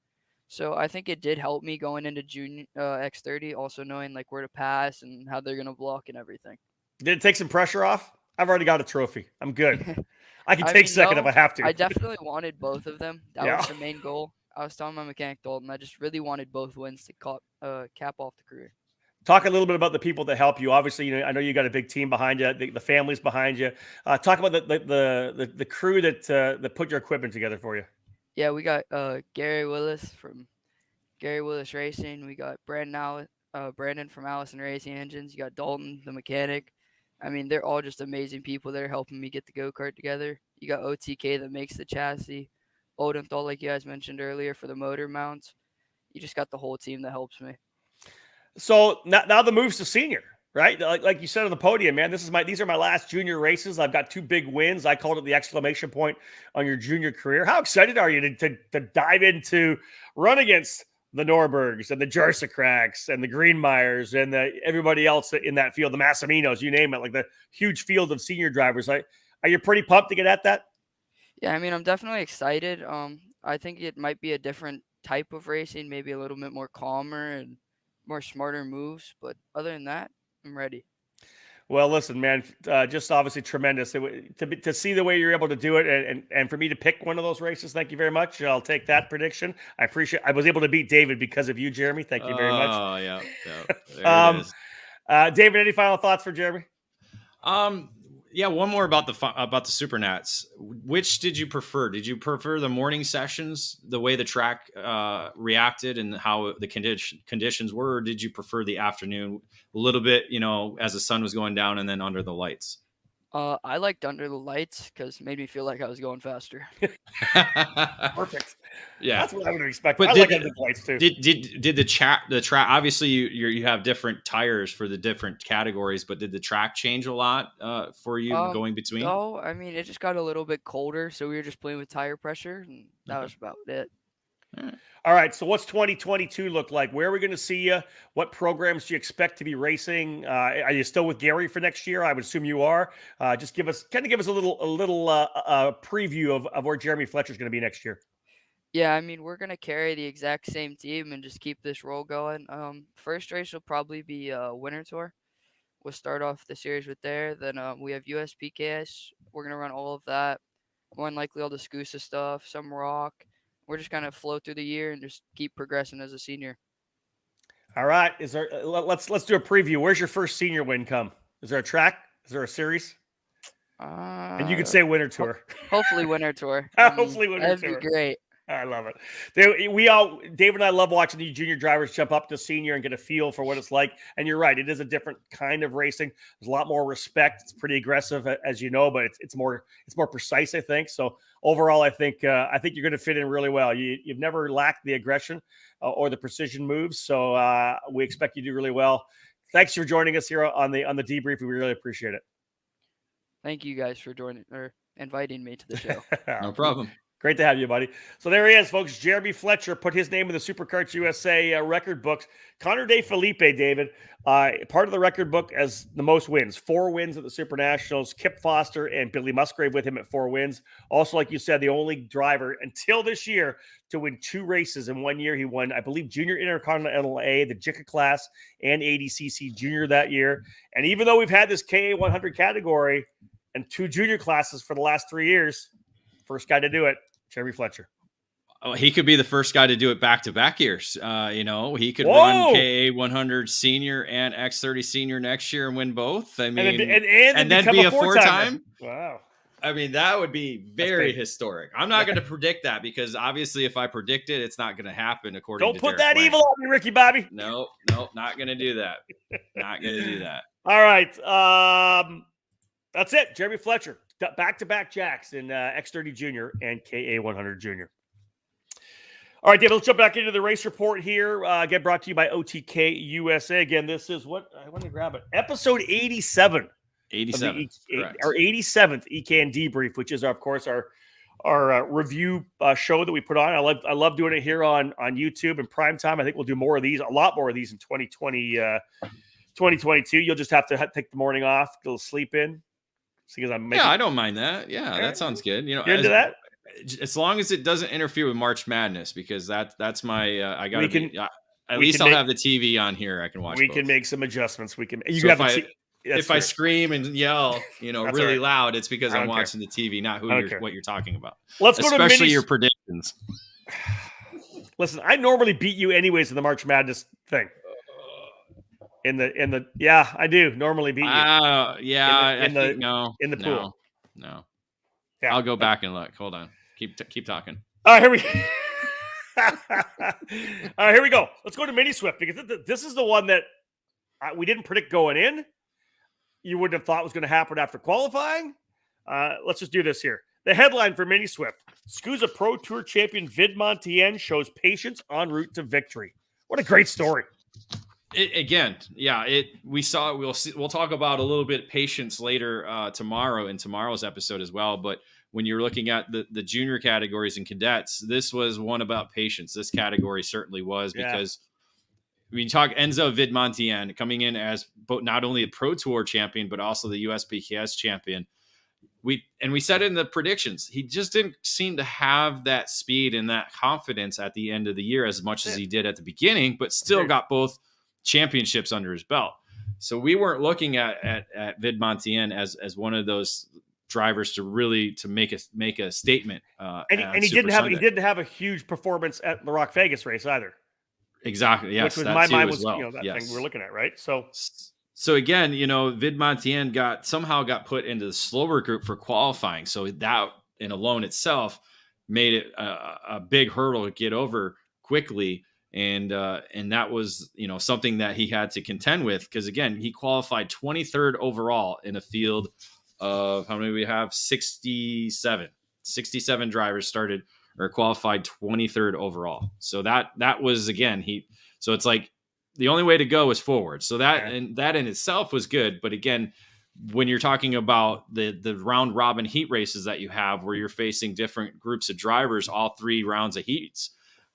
So I think it did help me going into junior X30, also knowing like where to pass and how they're going to block and everything. Did it take some pressure off? I've already got a trophy. I'm good. I can I take mean, second if no, I have to. I definitely wanted both of them. That Yeah. was the main goal. I was telling my mechanic Dalton, I just really wanted both wins to cap off the career. Talk a little bit about the people that help you. Obviously, I know you got a big team behind you. The family's behind you. Talk about the crew that put your equipment together for you. Yeah, we got Gary Willis from Gary Willis Racing. We got Brandon from Allison Racing Engines. You got Dalton, the mechanic. I mean, they're all just amazing people that are helping me get the go-kart together. You got OTK that makes the chassis. Odenthal, like you guys mentioned earlier, for the motor mounts. You just got the whole team that helps me. So now the move's to senior, right? Like you said on the podium, man. These are my last junior races. I've got 2 big wins. I called it the exclamation point on your junior career. How excited are you to dive into run against the Norbergs and the Jarsacracks and the Greenmeyers and everybody else in that field, the Massiminos, you name it, like the huge field of senior drivers? Are you pretty pumped to get at that? Yeah, I mean, I'm definitely excited. I think it might be a different type of racing, maybe a little bit more calmer and more smarter moves. But other than that, I'm ready. Well, listen, man, just obviously tremendous to see the way you're able to do it, and for me to pick one of those races. Thank you very much. I'll take that prediction. I appreciate. I was able to beat David because of you, Jeremy. Thank you very much. Oh yeah, there it is. David, any final thoughts for Jeremy? Yeah, one more about the SuperNats. Which did you prefer? Did you prefer the morning sessions, the way the track reacted and how the conditions were, or did you prefer the afternoon a little bit, as the sun was going down and then under the lights? I liked under the lights because it made me feel like I was going faster. Perfect. Yeah, that's what I would expect. But I like under the lights too. Did the track? Obviously, you have different tires for the different categories, but did the track change a lot for you going between? No, I mean it just got a little bit colder, so we were just playing with tire pressure, and that was about it. All right. So what's 2022 look like? Where are we going to see you? What programs do you expect to be racing? Are you still with Gary for next year? I would assume you are. Just give us a little preview of where Jeremy Fletcher is going to be next year. Yeah, I mean, we're going to carry the exact same team and just keep this roll going. First race will probably be Winter Tour. We'll start off the series with there. Then we have USPKS. We're going to run all of that. More than likely all the SKUSA stuff, some rock. We're just kind of flow through the year and just keep progressing as a senior. All right. Let's do a preview. Where's your first senior win come? Is there a track? Is there a series? And you could say Winter Tour. Hopefully Winter Tour. Hopefully Winter Tour. That'd be great. I love it. Dave and I love watching these junior drivers jump up to senior and get a feel for what it's like. And you're right. It is a different kind of racing. There's a lot more respect. It's pretty aggressive, as you know, but it's more precise, I think. So overall, I think you're going to fit in really well. You've never lacked the aggression or the precision moves. So we expect you to do really well. Thanks for joining us here on the debrief. We really appreciate it. Thank you guys for joining or inviting me to the show. No problem. Great to have you, buddy. So there he is, folks. Jeremy Fletcher put his name in the Superkarts USA record books. Connor De Felipe, David, part of the record book as the most wins. 4 wins at the SuperNationals. Kip Foster and Billy Musgrave with him at 4 wins. Also, like you said, the only driver until this year to win 2 races in 1 year. He won, I believe, Junior Intercontinental A, the JICA class, and ADCC Junior that year. And even though we've had this KA 100 category and 2 junior classes for the last 3 years, first guy to do it, Jeremy Fletcher. Oh, he could be the first guy to do it back-to-back years. He could Whoa! run KA 100 senior and X30 senior next year and win both. I mean, and then be a 4-time. Wow. I mean, that would be very historic. I'm not going to predict that because obviously if I predict it, it's not going to happen according to Don't put Derek that Lang. evil on me, Ricky Bobby. No, not going to do that. Not going to do that. All right. That's it. Jeremy Fletcher. Back-to-back jacks in X30 Junior and KA 100 Junior. All right, David, let's jump back into the race report here. Get brought to you by OTK USA. Again, this is what I want to grab it. Episode 87. 87. Our 87th EKN Debrief, which is, of course, our review show that we put on. I love doing it here on YouTube and primetime. I think we'll do more of these, a lot more of these in 2022. You'll just have to take the morning off, get a little sleep in. I don't mind that. Yeah, that sounds good. You're into that? As long as it doesn't interfere with March Madness, because that's my I gotta I'll have the TV on here. I can watch. We can make some adjustments. You so have That's I true. scream and yell, That's really all right. loud, it's because I I'm don't care. watching the TV, not what you're talking about. Let's go to Especially mini. your predictions. Listen, I normally beat you anyways in the March Madness thing. Yeah, I do normally beat you. I think no. In the pool. No. Yeah. I'll go back and look. Hold on. Keep talking. All right, here we All right, here we go. Let's go to Mini Swift because this is the one that we didn't predict going in. You wouldn't have thought was going to happen after qualifying. Let's just do this here. The headline for Mini Swift: SKUSA Pro Tour champion Vid Montien shows patience en route to victory. What a great story! We saw. We'll talk about a little bit patience later tomorrow in tomorrow's episode as well. But when you're looking at the junior categories and cadets, this was one about patience. This category certainly was because when you talk Enzo Vid Montien coming in as not only a Pro Tour champion but also the USPKS champion. We said in the predictions, he just didn't seem to have that speed and that confidence at the end of the year as much as he did at the beginning, but still got both championships under his belt. So we weren't looking at Vid Montien as one of those drivers to make a statement. And he didn't have a huge performance at the Rock Vegas race either. Exactly. Yes, which was my mind was well. that thing we're looking at, right? So again, Vid Montien somehow got put into the slower group for qualifying. So that in alone itself made it a big hurdle to get over quickly. And that was, something that he had to contend with because again, he qualified 23rd overall in a field of how many we have? 67 drivers started or qualified 23rd overall. So that was again, so it's like, the only way to go is forward. So that in itself was good. But again, when you're talking about the round robin heat races that you have where you're facing different groups of drivers, all 3 rounds of heats,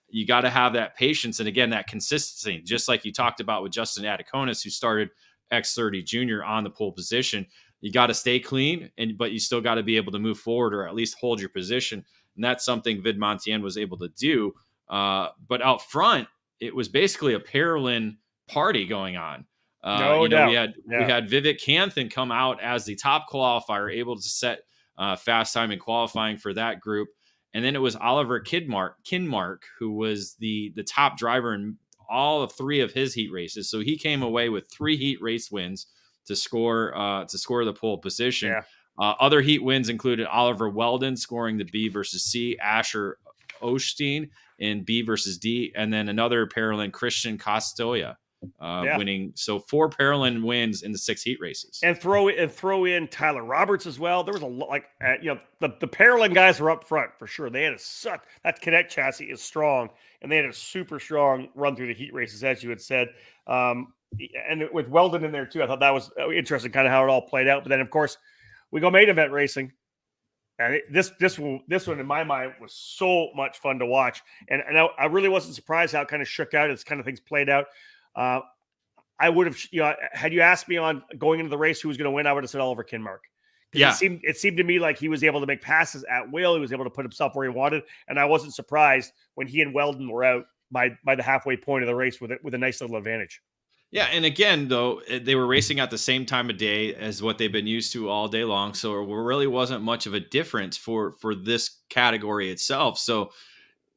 you got to have that patience. And again, that consistency, just like you talked about with Justin Adiconis, who started X30 Junior on the pole position. You got to stay clean, but you still got to be able to move forward or at least hold your position. And that's something Vid Montien was able to do. But out front, it was basically a Parolin party going on. No doubt. We had Vivek Canthan come out as the top qualifier, able to set fast time in qualifying for that group. And then it was Oliver Kinmark, who was the top driver in all of 3 of his heat races. So he came away with 3 heat race wins to score the pole position. Yeah. Other heat wins included Oliver Weldon scoring the B versus C, Asher Osteen in B versus D, and then another Parolin, Christian Costoya, winning. So 4 Parolin wins in the 6 heat races. And throw in Tyler Roberts as well. There was a lot the Parolin guys were up front for sure. They had that cadet chassis is strong, and they had a super strong run through the heat races, as you had said. And with Weldon in there too, I thought that was interesting, kind of how it all played out. But then, of course, we go main event racing. And this one in my mind was so much fun to watch, and I really wasn't surprised how it kind of shook out as kind of things played out. I would have, had you asked me on going into the race who was going to win, I would have said Oliver Kinmark. Yeah, it seemed to me like he was able to make passes at will. He was able to put himself where he wanted, and I wasn't surprised when he and Weldon were out by the halfway point of the race with a nice little advantage. Yeah, and again, though, they were racing at the same time of day as what they've been used to all day long, so there really wasn't much of a difference for this category itself. So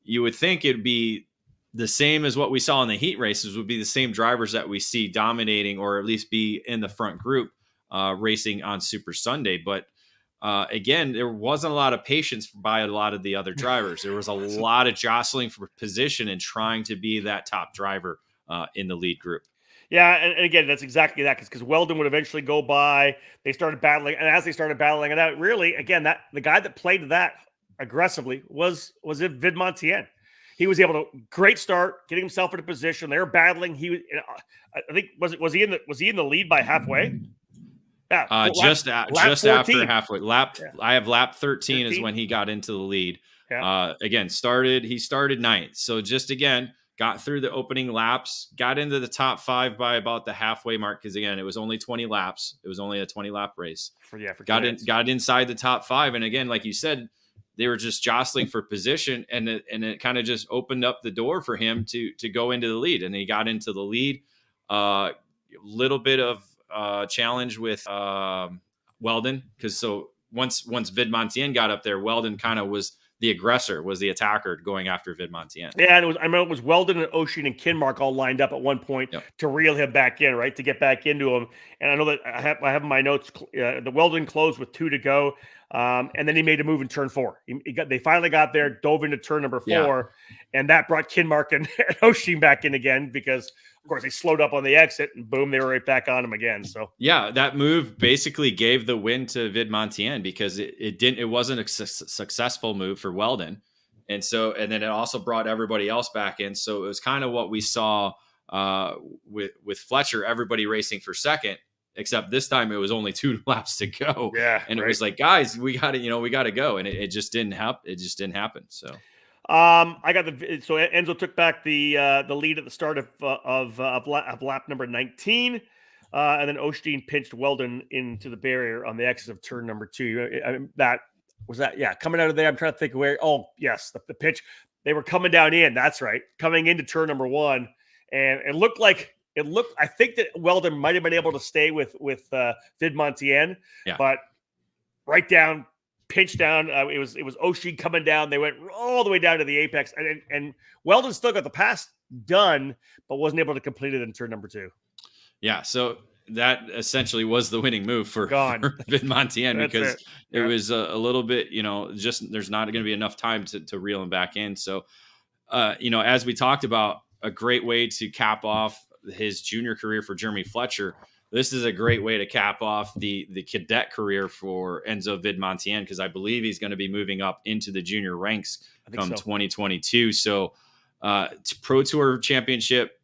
you would think it'd be the same as what we saw in the heat races, would be the same drivers that we see dominating or at least be in the front group racing on Super Sunday. But again, there wasn't a lot of patience by a lot of the other drivers. There was a lot of jostling for position and trying to be that top driver in the lead group. Yeah, and again, that's exactly that, because Weldon would eventually go by. They started battling, and as they started battling it out, really, again, that the guy that played that aggressively was it Vid Montien. He was able to great start, getting himself in a position. They were battling. He was, I think, was he in the lead by halfway? Yeah, just after halfway. I have lap 13 is when he got into the lead. Yeah. He started ninth. So just again, got through the opening laps, got into the top 5 by about the halfway mark. Because again, it was only 20 laps. It was only a 20 lap race. Got inside the top 5. And again, like you said, they were just jostling for position, and it kind of just opened up the door for him to go into the lead. And he got into the lead, little bit of challenge with Weldon, because so once Vidmontien got up there, Weldon kind of was the aggressor, was the attacker going after Vidmontien. Yeah, and I remember it was Weldon and Oshin and Kinmark all lined up at one point to reel him back in, right, to get back into him. And I know that I have in my notes the Weldon closed with 2 to go, and then he made a move in turn 4. They finally got there, dove into turn number 4, and that brought Kinmark and Oshin back in again because, of course, they slowed up on the exit, and boom, they were right back on him again. So yeah, that move basically gave the win to Vidmontien because it wasn't a successful move for Weldon, and then it also brought everybody else back in. So it was kind of what we saw with Fletcher, everybody racing for second, except this time it was only 2 laps to go. Yeah, and it was like, guys, we got to go, and it just didn't happen. It just didn't happen. So. I got so Enzo took back the lead at the start of lap number 19, and then Osteen pinched Weldon into the barrier on the exit of turn number 2. Coming out of there. I'm trying to think where. Oh yes, the pitch. They were coming down in. That's right, coming into turn number 1, and it looked. I think that Weldon might have been able to stay with Vidmontien, but right down. Pinched down. It was Oshie coming down. They went all the way down to the apex, and Weldon still got the pass done, but wasn't able to complete it in turn number 2. Yeah, so that essentially was the winning move for Vidmontien because it was a little bit, just there's not going to be enough time to reel him back in. So, as we talked about, a great way to cap off his junior career for Jeremy Fletcher. This is a great way to cap off the cadet career for Enzo Vidmontien, because I believe he's going to be moving up into the junior ranks come 2022. So Pro Tour Championship,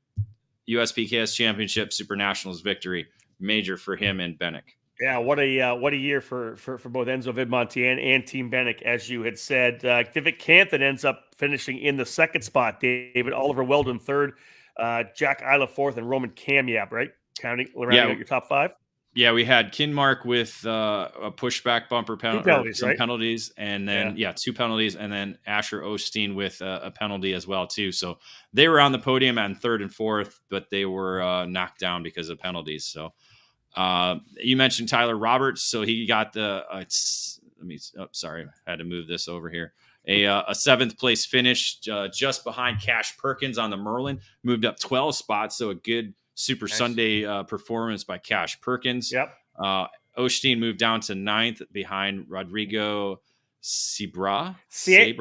USPKS Championship, SuperNationals victory, major for him and Bennick. Yeah, what a year for both Enzo Vidmontien and Team Bennick, as you had said. Vivek Canthan ends up finishing in the second spot. David Oliver Weldon third, Jack Isla fourth, and Roman Kamiab, right? Counting around your top 5. Yeah, we had Kinmark with a pushback bumper penalties, and then 2 penalties, and then Asher Osteen with a penalty as well too. So they were on the podium at 3rd and 4th, but they were knocked down because of penalties. So you mentioned Tyler Roberts, so he got the. Sorry, I had to move this over here. A 7th place finish, just behind Cash Perkins on the Merlin, moved up 12 spots. So a good Super Sunday performance by Cash Perkins. Yep. Osteen moved down to 9th behind Rodrigo Siebra. Okay.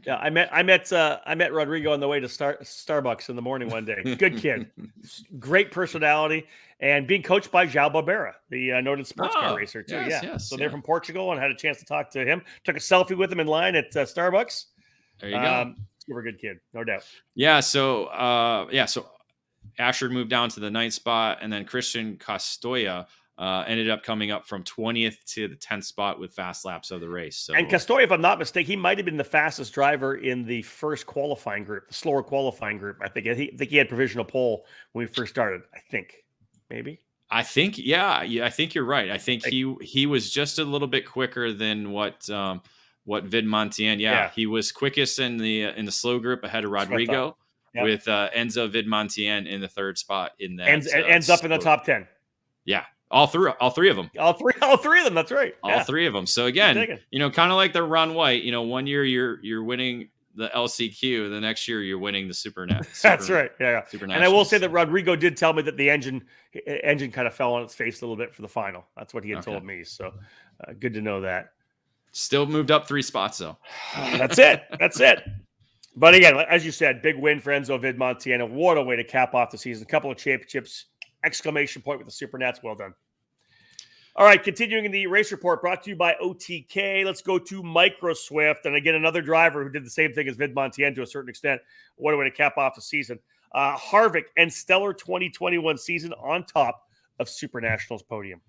Yeah, I met Rodrigo on the way to Starbucks in the morning one day. Good kid, great personality, and being coached by João Barbera, the noted sports car racer too. So they're from Portugal, and had a chance to talk to him. Took a selfie with him in line at Starbucks. There you go. Super good kid, no doubt. Yeah. So Asher moved down to the 9th spot, and then Christian Castoya ended up coming up from 20th to the 10th spot with fast laps of the race. So, and Castoya, if I'm not mistaken, he might have been the fastest driver in the first qualifying group, the slower qualifying group. I think he had provisional pole when we first started. I think maybe. I think you're right. I think he was just a little bit quicker than what Vidmontien. Yeah, he was quickest in the slow group ahead of Rodrigo, with Enzo Vidmontien in the 3rd spot in that. Ends up in the top 10. Yeah. All three of them. All three of them. That's right. All 3 of them. So again, kind of like the Ron White. one year you're winning the LCQ, the next year you're winning the SuperNat. That's right. Yeah. And I will say that Rodrigo did tell me that the engine kind of fell on its face a little bit for the final. That's what he had told me. So good to know that. Still moved up 3 spots though. That's it. But again, as you said, big win for Enzo Vidmontien. And what a way to cap off the season. A couple of championships. Exclamation point with the Supernats. Well done. All right, continuing in the race report brought to you by OTK. Let's go to Micro Swift. And again, another driver who did the same thing as Vidmontien to a certain extent. What a way to cap off the season. Harvick and stellar 2021 season on top of SuperNationals podium.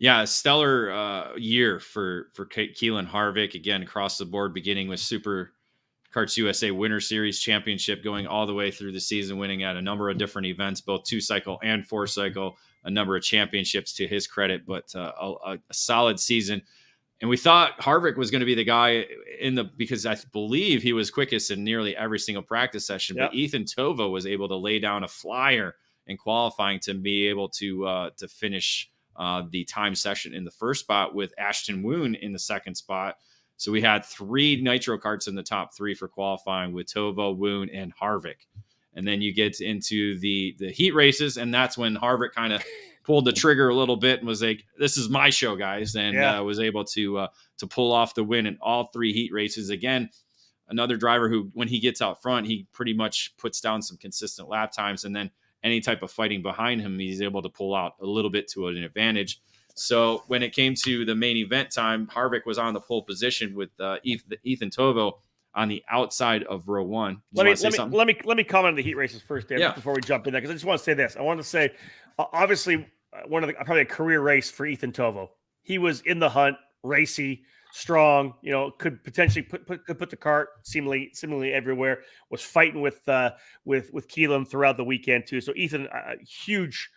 Yeah, stellar year for Keelan Harvick. Again, across the board, beginning with Superkarts USA Winter Series Championship, going all the way through the season, winning at a number of different events, both 2-cycle and 4-cycle, a number of championships to his credit, but a solid season. And we thought Harvick was going to be the guy because I believe he was quickest in nearly every single practice session, but Ethan Tova was able to lay down a flyer in qualifying to be able to finish the time session in the first spot, with Ashton Woon in the second spot. So we had 3 nitro karts in the top 3 for qualifying, with Tovo, Woon, and Harvick. And then you get into the heat races, and that's when Harvick kind of pulled the trigger a little bit and was like, "This is my show, guys," and was able to pull off the win in all 3 heat races. Again, another driver who, when he gets out front, he pretty much puts down some consistent lap times, and then any type of fighting behind him, he's able to pull out a little bit to an advantage. So when it came to the main event time, Harvick was on the pole position with Ethan Tovo on the outside of row 1. Let me comment on the heat races first, David, before we jump in there, because I just want to say this. I want to say, obviously, probably a career race for Ethan Tovo. He was in the hunt, racy, strong. Could potentially put the cart seemingly everywhere. Was fighting with Keelan throughout the weekend too. So Ethan, huge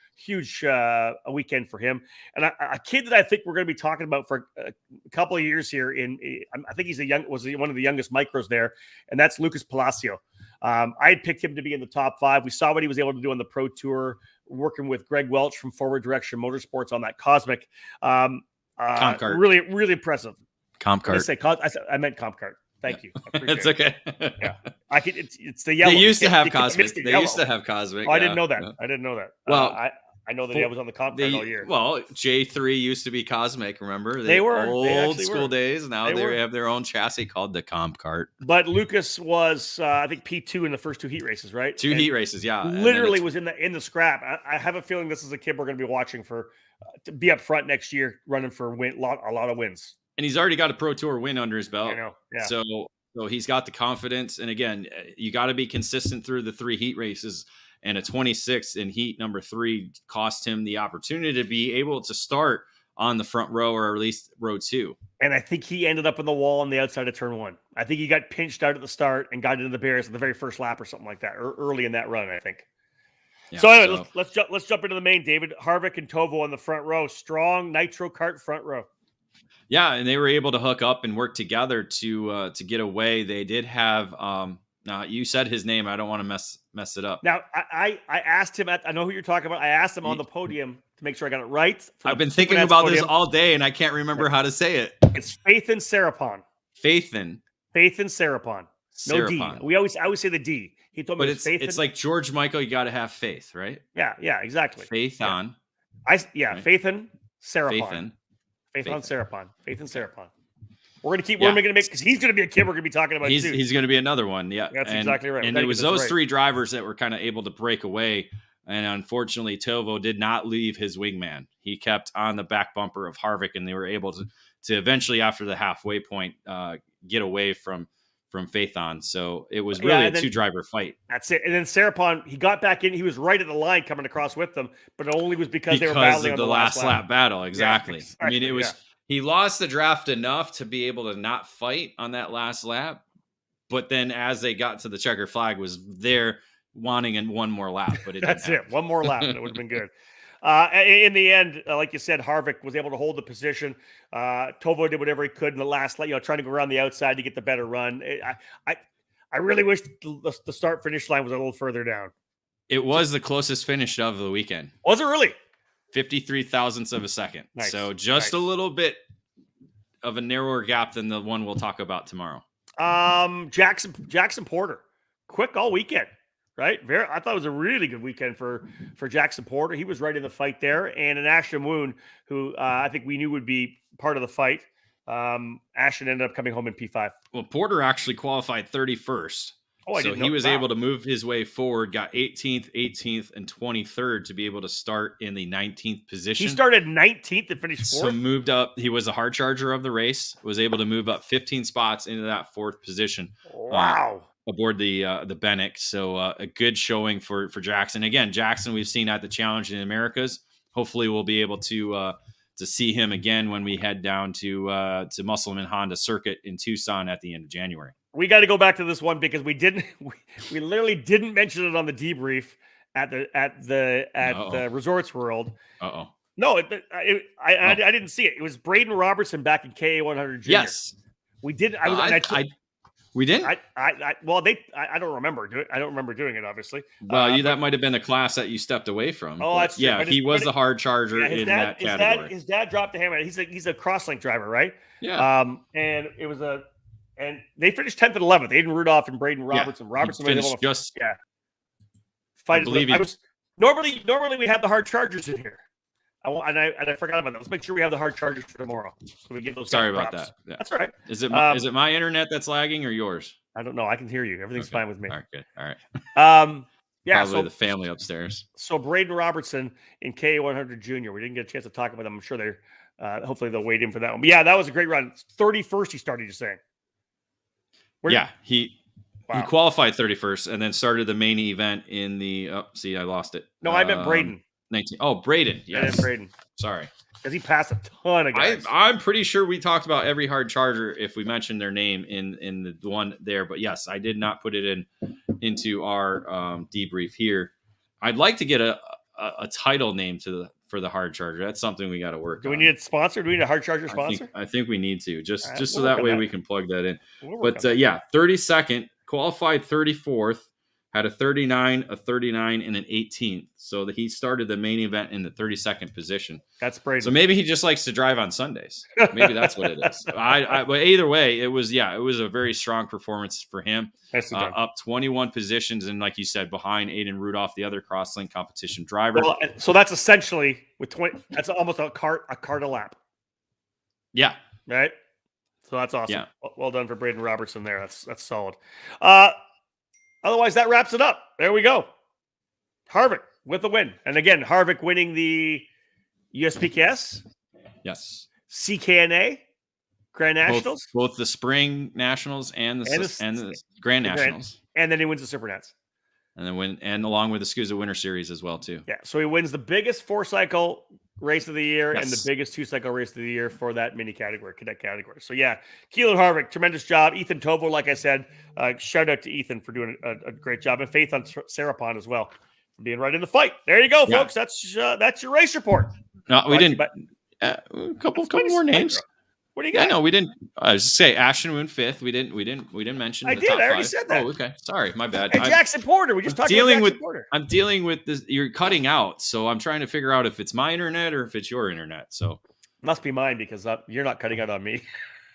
a weekend for him, and a kid that I think we're going to be talking about for a couple of years here. I think he's one of the youngest micros there, and that's Lucas Palacio. I had picked him to be in the top 5. We saw what he was able to do on the Pro Tour, working with Greg Welch from Forward Direction Motorsports on that Cosmic. Comp Kart. Really, really impressive. Comp Kart. I meant Comp Kart. Thank you. It's okay. Yeah, it's the yellow. They used to have Cosmic. Oh, I didn't know that. I didn't know that. Well, I know that I was on the Comp Kart all year. Well, J3 used to be Cosmic, remember? They were old school days. Now they have their own chassis called the Comp Kart. But Lucas was, I think, P2 in the first 2 heat races, right? 2 heat races, yeah. Literally was in the scrap. I have a feeling this is a kid we're going to be watching for to be up front next year, running for a lot of wins. And he's already got a Pro Tour win under his belt. I know. Yeah. So he's got the confidence. And again, you got to be consistent through the 3 heat races. And a 26 in heat number 3 cost him the opportunity to be able to start on the front row, or at least row 2. And I think he ended up in the wall on the outside of turn 1. I think he got pinched out at the start and got into the barriers at the very first lap or something like that, or early in that run, I think. Yeah, so anyway, let's jump into the main, David. Harvick and Tovo on the front row. Strong nitro kart front row. Yeah, and they were able to hook up and work together to get away. They did have now you said his name. I don't want to mess it up. Now I asked him I know who you're talking about. I asked him on the podium to make sure I got it right. I've been thinking about this all day, and I can't remember how to say it. It's Faithan Sarapon. Faithan Sarapon. No D. I always say the D. He told me it's like George Michael. You got to have faith, right? Yeah, exactly. Faithan. Yeah. Right? Faithan Sarapon. Faithan Sarapon. We're going to make because he's going to be a kid we're going to be talking about too. He's going to be another one. Yeah, that's exactly right. And it was those 3 drivers that were kind of able to break away. And unfortunately, Tovo did not leave his wingman. He kept on the back bumper of Harvick, and they were able to eventually, after the halfway point, get away from Faithan. So it was really a 2-driver fight. That's it. And then Sarapon, he got back in. He was right at the line coming across with them, but it only was because they were battling of on the last lap battle. Exactly. Yeah, exactly. I mean, it was he lost the draft enough to be able to not fight on that last lap, but then as they got to the checker flag, was there wanting one more lap. But that's it. One more lap, and it would have been good. In the end, like you said, Harvick was able to hold the position. Tovo did whatever he could in the last, trying to go around the outside to get the better run. I really wish the start-finish line was a little further down. It was the closest finish of the weekend. Was it really? 53 thousandths of a second. Nice. So just a little bit of a narrower gap than the one we'll talk about tomorrow. Jackson Porter, quick all weekend. Right, I thought it was a really good weekend for Jackson Porter. He was right in the fight there, and an Ashton Woon, who I think we knew would be part of the fight. Ashton ended up coming home in P5. Well, Porter actually qualified 31st, so he was able to move his way forward. Got 18th, and 23rd to be able to start in the 19th position. He started 19th and finished 4th. So moved up. He was a hard charger of the race. Was able to move up 15 spots into that 4th position. Wow. Aboard the Bennett. So a good showing for Jackson. Again, Jackson we've seen at the Challenge in the Americas. Hopefully we'll be able to see him again when we head down to Musselman Honda Circuit in Tucson at the end of January. We got to go back to this one because we literally didn't mention it on the debrief at the Resorts World. No, I didn't see it. It was Braden Robertson back in KA 100 Junior. Yes, we did. We didn't. I don't remember doing. I don't remember doing it. Obviously. Well, that might have been the class that you stepped away from. Oh, that's true. Yeah, he was the hard charger in that category. His dad dropped the hammer. He's a crosslink driver, right? Yeah. And it was and they finished 10th and 11th. Aiden Rudolph and Braden Robertson. Robertson finished was able to just. fight. Normally we have the hard chargers in here. I forgot about that. Let's make sure we have the hard chargers for tomorrow. So we give those. Sorry about props. that. Yeah. That's all right. Is it my internet that's lagging or yours? I don't know. I can hear you. Everything's fine with me. All right, good. All right. Yeah. Probably the family upstairs. So Braden Robertson in K100 Junior. We didn't get a chance to talk about them. I'm sure they're hopefully they'll wait in for that one. But yeah, that was a great run. 31st he started, you're saying. He qualified 31st and then started the main event in the I lost it. No, I meant Braden. 19. Oh, Braden. Yes. Braden. Sorry. Because he passed a ton of guys. I'm pretty sure we talked about every hard charger if we mentioned their name in the one there. But yes, I did not put it into our debrief here. I'd like to get a title name for the hard charger. That's something we got to work on. Do we need a sponsor? Do we need a hard charger sponsor? I think we need to just so that way we can plug that in. But 32nd, qualified 34th. Had a 39, a 39, and an 18th. So he started the main event in the 32nd position. That's Braden. So maybe he just likes to drive on Sundays. Maybe that's what it is. But either way, it was a very strong performance for him. Up 21 positions, and like you said, behind Aiden Rudolph, the other crosslink competition driver. Well, so that's essentially with 20. That's almost a cart a lap. Yeah. Right. So that's awesome. Yeah. Well done for Braden Robertson there. That's solid. Otherwise, that wraps it up. There we go. Harvick with the win. And again, Harvick winning the USPKS. Yes. CKNA Grand Nationals. Both the Spring Nationals and the Grand Nationals. And then he wins the SuperNats. And along with the SKUSA Winter Series as well, too. Yeah. So he wins the biggest 4-cycle race of the year and the biggest 2-cycle race of the year for that mini category, cadet category. So yeah, Keelan Harvick, tremendous job. Ethan Tovo, like I said, shout out to Ethan for doing a great job, and Faith on Sarah Pond as well for being right in the fight. There you go, folks. That's your race report. No, we didn't. A couple more names. What do you got? Yeah, no, we didn't. I was just say Ashton Moon 5th. We didn't mention. I the did. Top I already 5. said that. Oh, okay. Sorry, my bad. Hey, Jackson Porter. We just talked about Jackson Porter. I'm dealing with this. You're cutting out, so I'm trying to figure out if it's my internet or if it's your internet. So must be mine because you're not cutting out on me.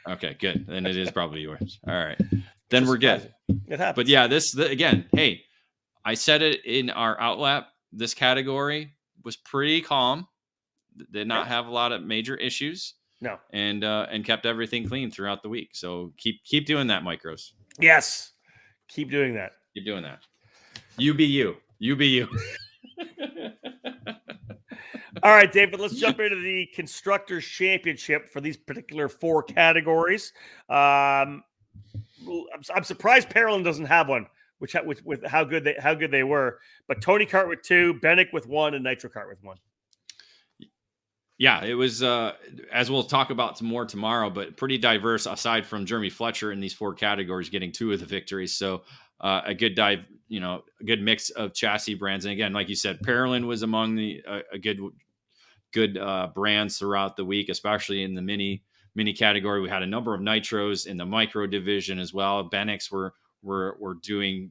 Okay, good. Then it is probably yours. All right. Then we're good. It happens. But yeah, again. Hey, I said it in our outlap. This category was pretty calm. Did not have a lot of major issues. No, and kept everything clean throughout the week. So keep doing that, Micros. Yes, keep doing that. Keep doing that. You be you. You be you. All right, David. Let's jump into the Constructors Championship for these particular 4 categories. I'm surprised Parolin doesn't have one, with how good they were. But Tony Kart with 2, Bennick with 1, and Nitro Kart with 1. Yeah, it was, as we'll talk about more tomorrow, but pretty diverse aside from Jeremy Fletcher in these 4 categories getting 2 of the victories. So a good a good mix of chassis brands. And again, like you said, Parolin was among the good brands throughout the week, especially in the mini category. We had a number of nitros in the micro division as well. Bennick's were doing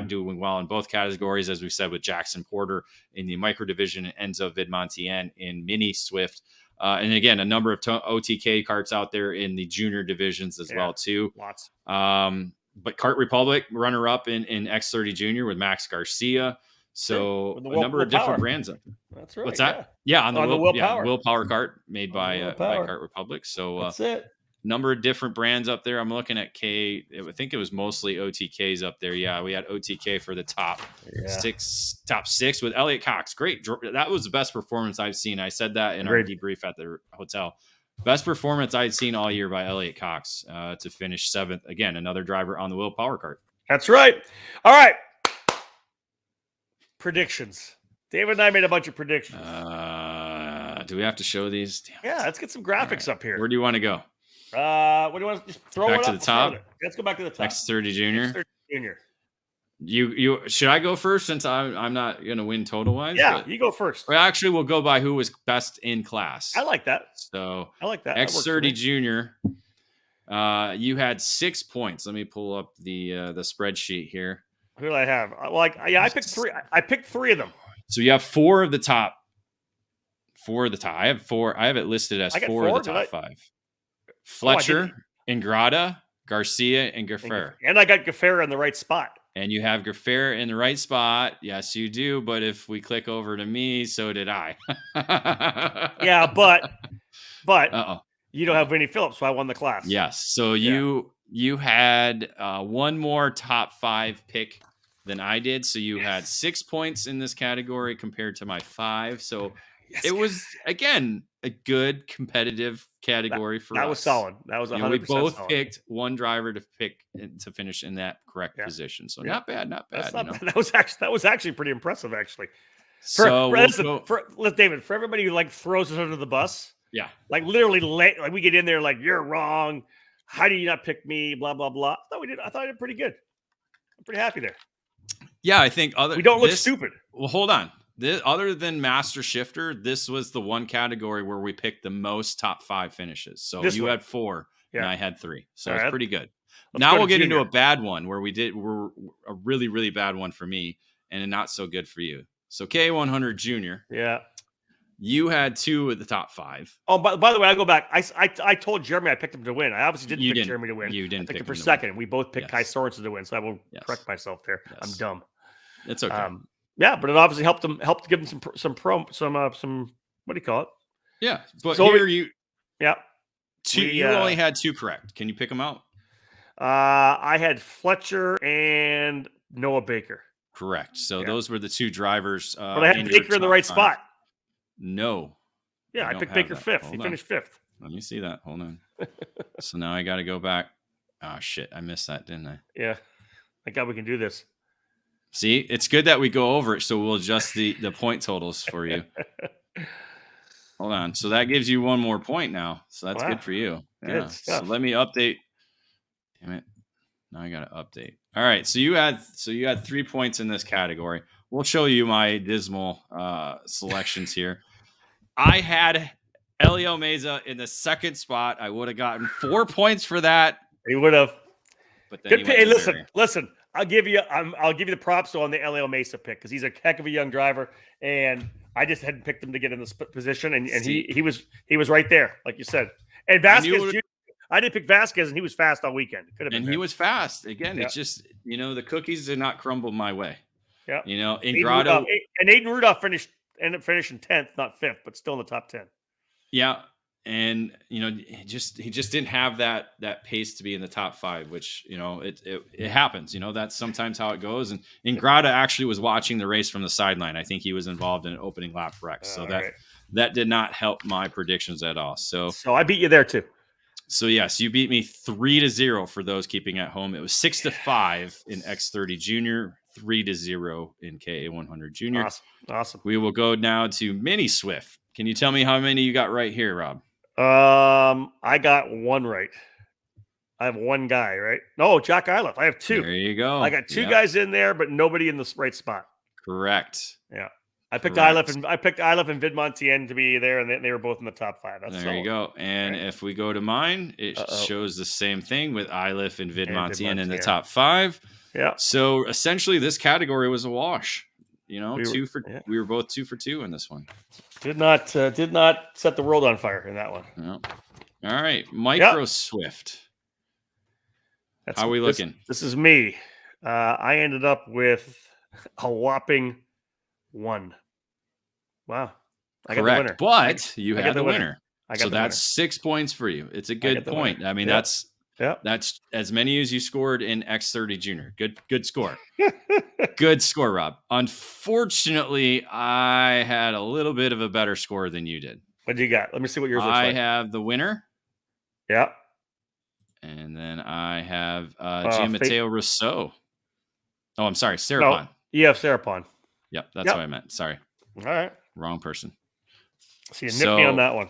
doing well in both categories, as we said, with Jackson Porter in the micro division and Enzo Vidmontien in mini Swift. And again, a number of OTK karts out there in the junior divisions as well, too. Lots. But Kart Republic runner up in X30 Junior with Max Garcia. So a number of different brands up there. That's right. What's that? Yeah, on the Willpower kart made by Kart Republic. So that's it. Number of different brands up there. I'm looking at I think it was mostly OTKs up there. Yeah, we had OTK for the top 6 with Elliot Cox. Great. That was the best performance I've seen. I said that in our debrief at the hotel. Best performance I'd seen all year by Elliot Cox to finish 7th. Again, another driver on the Willpower kart. That's right. All right. Predictions. David and I made a bunch of predictions. Do we have to show these? Yeah, let's get some graphics up here. Where do you want to go? What do you want to just throw back it to up? the top? Let's go back to the top. X30 Junior. X30 Junior. You should I go first since I'm not going to win total wise? Yeah, you go first. Well, actually, we'll go by who was best in class. I like that. So I like that. X30 Junior. You had 6 points. Let me pull up the spreadsheet here. Who did I have? I picked three. I picked three of them. So you have four of the top. I have four. I have it listed as four of the top five. Fletcher, Ingrata, Garcia, and Gaffer. And I got Gaffer in the right spot. And you have Gaffer in the right spot. Yes, you do. But if we click over to me, so did I. Yeah, but you don't have Vinnie Phillips, so I won the class. Yes. So you had one more top 5 pick than I did. So you had 6 points in this category compared to my 5. So it was, again, a good competitive category for us. That was solid. That was 100% we both solid. picked one driver to finish in that correct position. So not bad. That's not bad. That was actually pretty impressive, actually. Listen, David, for everybody who throws us under the bus. Yeah. Literally we get in there you're wrong. How do you not pick me? Blah, blah, blah. I thought I did pretty good. I'm pretty happy there. Yeah, I think we don't look stupid. Well, hold on. Other than Master Shifter, this was the one category where we picked the most top 5 finishes. So you had 4 and I had 3. So it's pretty good. Now we'll get into a bad one where we're a really, really bad one for me and a not so good for you. So K100 Junior. Yeah. You had 2 of the top 5. Oh, by the way, I go back. I told Jeremy I picked him to win. I obviously didn't pick Jeremy to win. You didn't pick pick him for second. We both picked Kai Sorensen to win, so I will correct myself there. Yes. I'm dumb. It's okay. Yeah, but it obviously helped give him some what do you call it? Yeah, but so here you only had 2 correct. Can you pick them out? I had Fletcher and Noah Baker. Correct. So those were the 2 drivers. But I had Baker in the right spot. No. Yeah, I picked Baker 5th. He finished 5th. Let me see that. Hold on. So now I got to go back. Oh, shit. I missed that, didn't I? Yeah. Thank God we can do this. See, it's good that we go over it, so we'll adjust the point totals for you. Hold on. So that gives you 1 more point now. So that's good for you. Yeah. Good stuff. So let me update. Damn it. Now I got to update. All right. So you had 3 points in this category. We'll show you my dismal selections here. I had Elio Meza in the second spot. I would have gotten 4 points for that. He would have. But then listen. I'll give you the props on the Elio Mesa pick because he's a heck of a young driver, and I just hadn't picked him to get in this position, and he was right there, like you said. And Vasquez, I did pick Vasquez, and he was fast all weekend. He was fast again. It's just the cookies did not crumble my way. Yeah, Ingrata and Aiden Rudolph ended up finishing 10th, not 5th, but still in the top 10. Yeah. And, he just didn't have that pace to be in the top 5, which, it happens, that's sometimes how it goes. And Ingrata actually was watching the race from the sideline. I think he was involved in an opening lap wreck. So that did not help my predictions at all. So I beat you there too. So yes, you beat me 3-0 for those keeping at home. It was 6-5 in X30 Junior, 3-0 in KA100 Junior. Awesome. We will go now to Mini Swift. Can you tell me how many you got right here, Rob? I got 1 right. I have 1 guy, right? No, Jack Iliff. I have 2. There you go. I got 2 guys in there, but nobody in the right spot. Correct. Yeah. I picked Iliff and Vid Montien to be there, and they were both in the top 5. That's there you go. And if we go to mine, it shows the same thing with Iliff and Vid Montien in the top 5. Yeah. So essentially, this category was a wash. We were both 2 for 2 in this one. Did not set the world on fire in that one. No. All right, Micro Swift. How are we looking? This is me. I ended up with a whopping 1. Wow. I got the winner. But you had the winner. So that's 6 points for you. It's a good point. I mean, that's as many as you scored in X30 Junior. Good score. Good score, Rob. Unfortunately, I had a little bit of a better score than you did. What do you got? Let me see what yours looks like. I have the winner. Yeah. And then I have Gianmatteo Rousseau. Oh, I'm sorry. Sarapon. No, you have Sarapon. Yep. That's what I meant. Sorry. All right. Wrong person. So you nipped me on that one.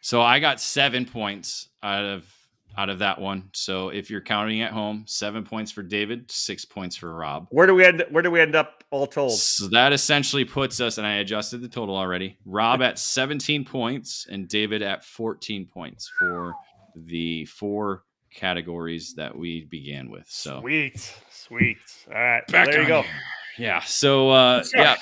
So I got 7 points out of that one. So if you're counting at home, 7 points for David, 6 points for Rob. Where do we end up all told? So that essentially puts us, and I adjusted the total already, Rob at 17 points and David at 14 points for the 4 categories that we began with. So sweet. All right, back there you go. here. Yeah. So yeah,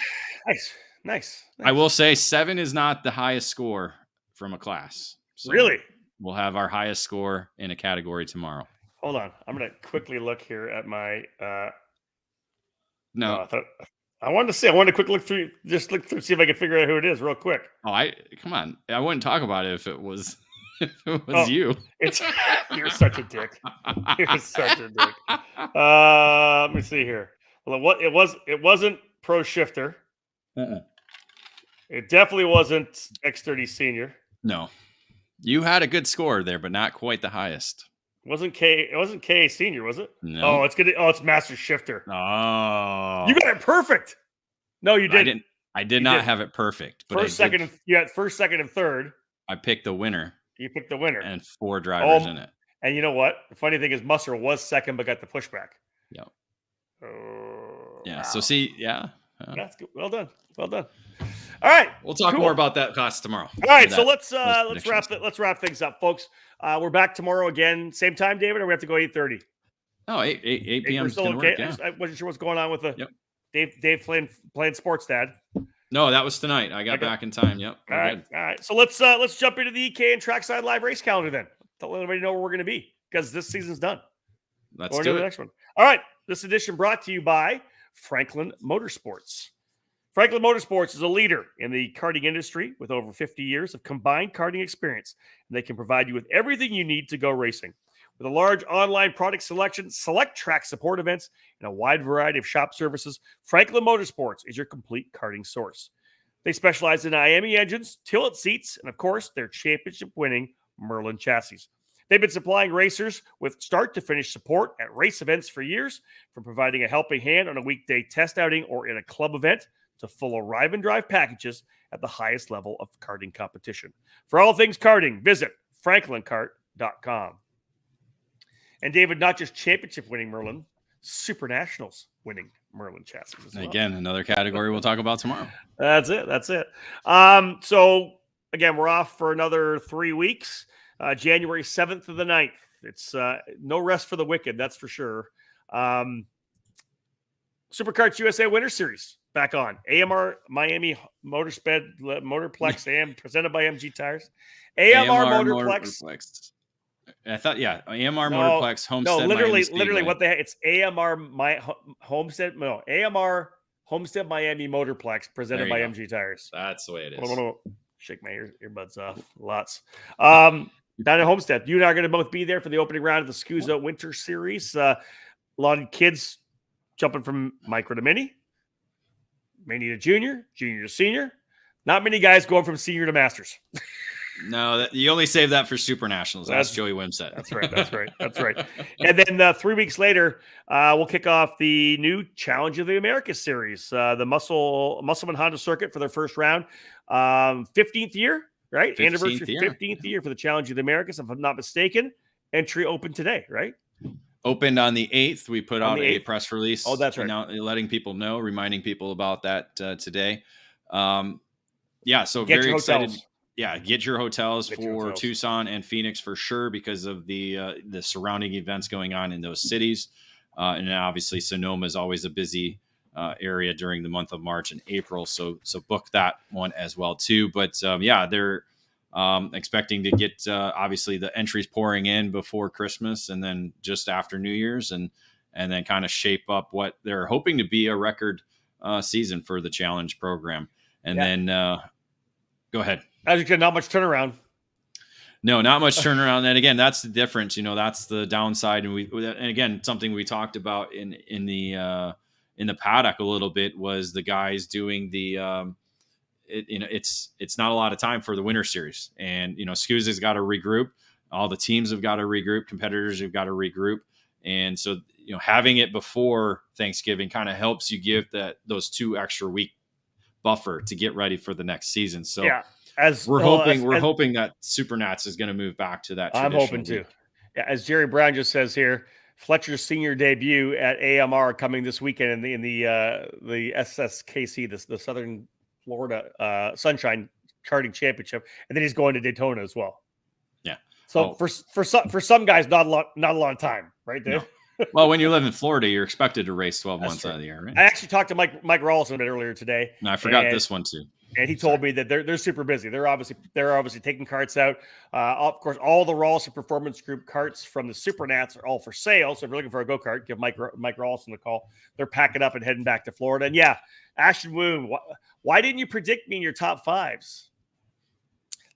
nice. I will say 7 is not the highest score from a class. So Really? We'll have our highest score in a category tomorrow. Hold on, I'm gonna quickly look here at my. No, I wanted to see. I wanted to quick look through, see if I could figure out who it is real quick. Oh, come on. I wouldn't talk about it if it was you. You're such a dick. You're such a dick. Let me see here. Well, it wasn't Pro Shifter. It definitely wasn't X30 Senior. No. You had a good score there, but not quite the highest. It wasn't KA Senior, was it? No. Oh, it's Master Shifter. Oh. You got it perfect. No, you didn't. I did not have it perfect. But first, second, and third. I picked the winner. You picked the winner. And 4 drivers in it. And you know what? The funny thing is Musser was second, but got the pushback. Yep. Yeah. Wow. So see, yeah. That's good. Well done. All right. We'll talk more about that class tomorrow. All right. So let's wrap things up, folks. We're back tomorrow again. Same time, David, or we have to go 8:30? Oh, 8 p.m. is going to work. Yeah. I wasn't sure what's going on with the Dave playing sports dad. No, that was tonight. I got back in time. Yep. All right. So let's jump into the EKN Trackside Live race calendar then. Let everybody know where we're going to be because this season's done. Let's do it. The next one. All right. This edition brought to you by Franklin Motorsports. Franklin Motorsports is a leader in the karting industry with over 50 years of combined karting experience, and they can provide you with everything you need to go racing. With a large online product selection, select track support events, and a wide variety of shop services, Franklin Motorsports is your complete karting source. They specialize in IME engines, tilt seats, and of course, their championship-winning Merlin chassis. They've been supplying racers with start-to-finish support at race events for years, from providing a helping hand on a weekday test outing or in a club event, to full arrive and drive packages at the highest level of karting competition. For all things karting, visit franklinkart.com. And David, not just championship winning Merlin, SuperNationals winning Merlin chassis as well. Again, another category we'll talk about tomorrow. That's it. So again, we're off for another 3 weeks, January 7th to the 9th. It's no rest for the wicked, that's for sure. Superkarts USA Winter Series back on. AMR Miami Motorplex AM presented by MG Tires. AMR Motorplex. I thought, AMR Motorplex Homestead. No, literally what they have. It's AMR Homestead. No, AMR Homestead Miami Motorplex presented by MG Tires. That's the way it is. Shake my earbuds off. Lots. Down at Homestead. You and I are going to both be there for the opening round of the SKUSA Winter Series. A lot of kids jumping from micro to mini to junior to senior. Not many guys going from senior to masters. No, you only save that for SuperNationals. That's Joey Wim said. That's right. And then 3 weeks later, we'll kick off the new Challenge of the Americas series, the Musselman Honda Circuit for their first round. 15th year, right? 15th year for the Challenge of the Americas, if I'm not mistaken. Entry open today, right? Opened on the 8th. We put out a press release. Oh, that's right. Letting people know, reminding people about that today. So very excited. Yeah, get your hotels for Tucson and Phoenix for sure because of the surrounding events going on in those cities. And then obviously Sonoma is always a busy area during the month of March and April. So book that one as well too. But they're expecting to get obviously the entries pouring in before Christmas and then just after New Year's and then kind of shape up what they're hoping to be a record season for the challenge program. And then go ahead. As you said, not much turnaround. No, not much turnaround. And again, that's the difference. That's the downside. And again, something we talked about in the paddock a little bit was the guys doing the. It's not a lot of time for the winter series, and SKUSA's got to regroup. All the teams have got to regroup. Competitors have got to regroup, and so having it before Thanksgiving kind of helps you give those 2 extra week buffer to get ready for the next season. So yeah. We're hoping that SuperNats is going to move back to that. I'm hoping too. Yeah, as Jerry Brown just says here, Fletcher's senior debut at AMR coming this weekend in the SSKC, the Southern Florida Sunshine Karting Championship, and then he's going to Daytona as well. Yeah. So for some guys, not a lot of time, right, Dave? No. Well, when you live in Florida, you're expected to race 12 That's months true. out of the year, right? I actually talked to Mike Rawlson a bit earlier today. No, I forgot this one too. And he told me that they're super busy. They're obviously taking carts out. Of course, all the Rawlson Performance Group carts from the SuperNats are all for sale. So if you're looking for a go-kart, give Mike Rawlson a call. They're packing up and heading back to Florida. And yeah, Ashton Woon, why didn't you predict me in your top fives?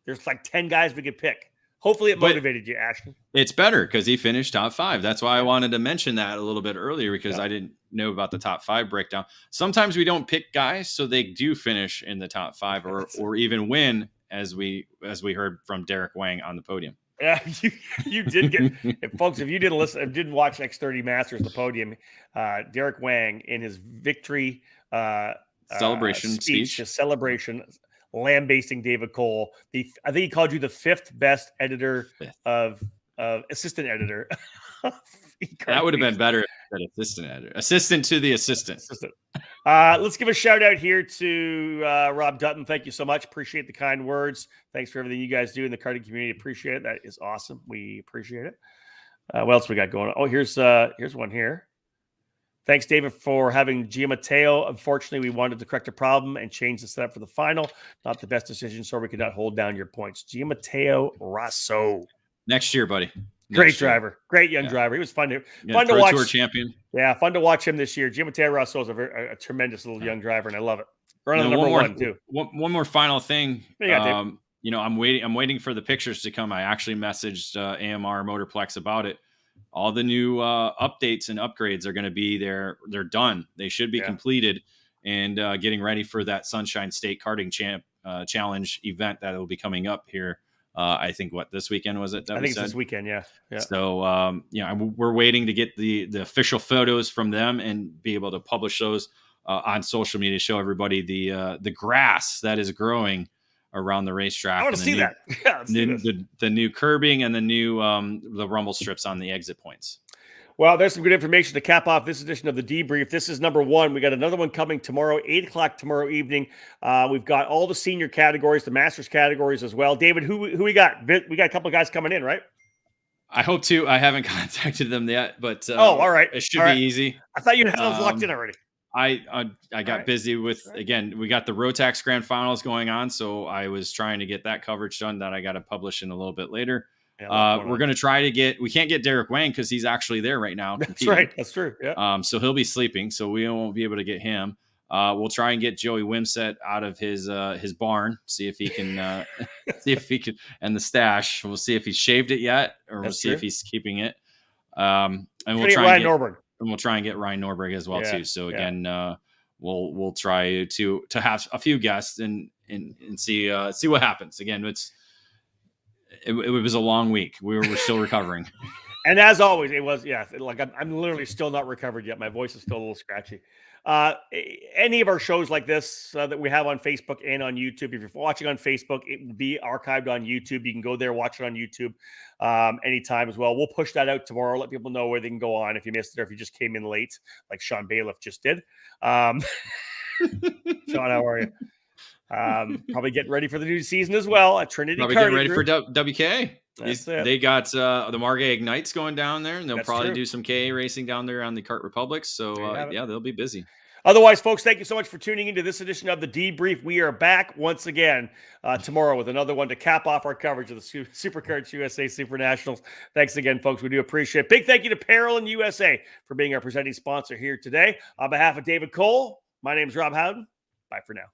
There's like 10 guys we could pick. Hopefully it motivated you, Ashton. It's better because he finished top 5. That's why I wanted to mention that a little bit earlier, because I didn't know about the top 5 breakdown. Sometimes we don't pick guys so they do finish in the top 5 or even win, as we heard from Derek Wang on the podium. Yeah, you did get folks. If you didn't watch X30 Masters, the podium, Derek Wang in his victory celebration speech, his celebration, lambasting David Cole. I think he called you the 5th best editor of assistant editor. That would have been better than assistant editor. Assistant to the assistant. Let's give a shout out here to Rob Dutton. Thank you so much. Appreciate the kind words. Thanks for everything you guys do in the karting community. Appreciate it. That is awesome. We appreciate it. What else we got going on? Oh, here's one here. Thanks, David, for having Gia Matteo. Unfortunately, we wanted to correct a problem and change the setup for the final. Not the best decision, so we could not hold down your points. Gia Matteo Rosso. Next year, buddy. Great driver. Great young driver. He was fun to watch. Tour champion. Yeah, fun to watch him this year. Gia Matteo Rosso is a tremendous little young driver, and I love it. Running number one, too. One more final thing. I'm waiting for the pictures to come. I actually messaged AMR Motorplex about it. All the new updates and upgrades are going to be there. They're done. They should be completed and getting ready for that Sunshine State Karting Challenge event that will be coming up here. I think this weekend was it? I think it's this weekend. Yeah. So we're waiting to get the official photos from them and be able to publish those on social media. Show everybody the grass that is growing around the racetrack. I want to see that. Yeah, the new curbing and the new the rumble strips on the exit points. Well, there's some good information to cap off this edition of the debrief. This is number 1. We got another one coming tomorrow, 8 o'clock tomorrow evening. We've got all the senior categories, the masters categories as well. David, who we got? We got a couple of guys coming in, right? I hope to. I haven't contacted them yet, but all right. It should be easy. I thought you had those locked in already. I got busy with, again, we got the Rotax Grand Finals going on, so I was trying to get that coverage done that I got to publish in a little bit later. Yeah, we're going to try to we can't get Derek Wang because he's actually there right now. That's right. That's true. Yeah. So he'll be sleeping, so we won't be able to get him. We'll try and get Joey Wimsett out of his barn, see if he can, and the stash. We'll see if he's shaved it yet, or we'll see if he's keeping it. And we'll try Ryan Norberg. And we'll try and get Ryan Norberg as well too. So again, we'll try to have a few guests and see what happens. Again, it was a long week. We're still recovering. And as always, it was like I'm literally still not recovered yet. My voice is still a little scratchy. Any of our shows like this that we have on Facebook and on YouTube, if you're watching on Facebook, it will be archived on YouTube. You can go there, watch it on YouTube anytime as well. We'll push that out tomorrow, let people know where they can go on if you missed it or if you just came in late, like Sean Bailiff just did. Sean, how are you? Probably getting ready for the new season as well at Trinity. Probably getting ready for WK. They got the Margay Ignites going down there, and they'll probably do some KA racing down there on the Kart Republics. So they'll be busy. Otherwise, folks, thank you so much for tuning into this edition of the Debrief. We are back once again tomorrow with another one to cap off our coverage of the Superkarts USA SuperNationals. Thanks again, folks. We do appreciate it. Big thank you to Parolin USA for being our presenting sponsor here today. On behalf of David Cole, my name is Rob Howden. Bye for now.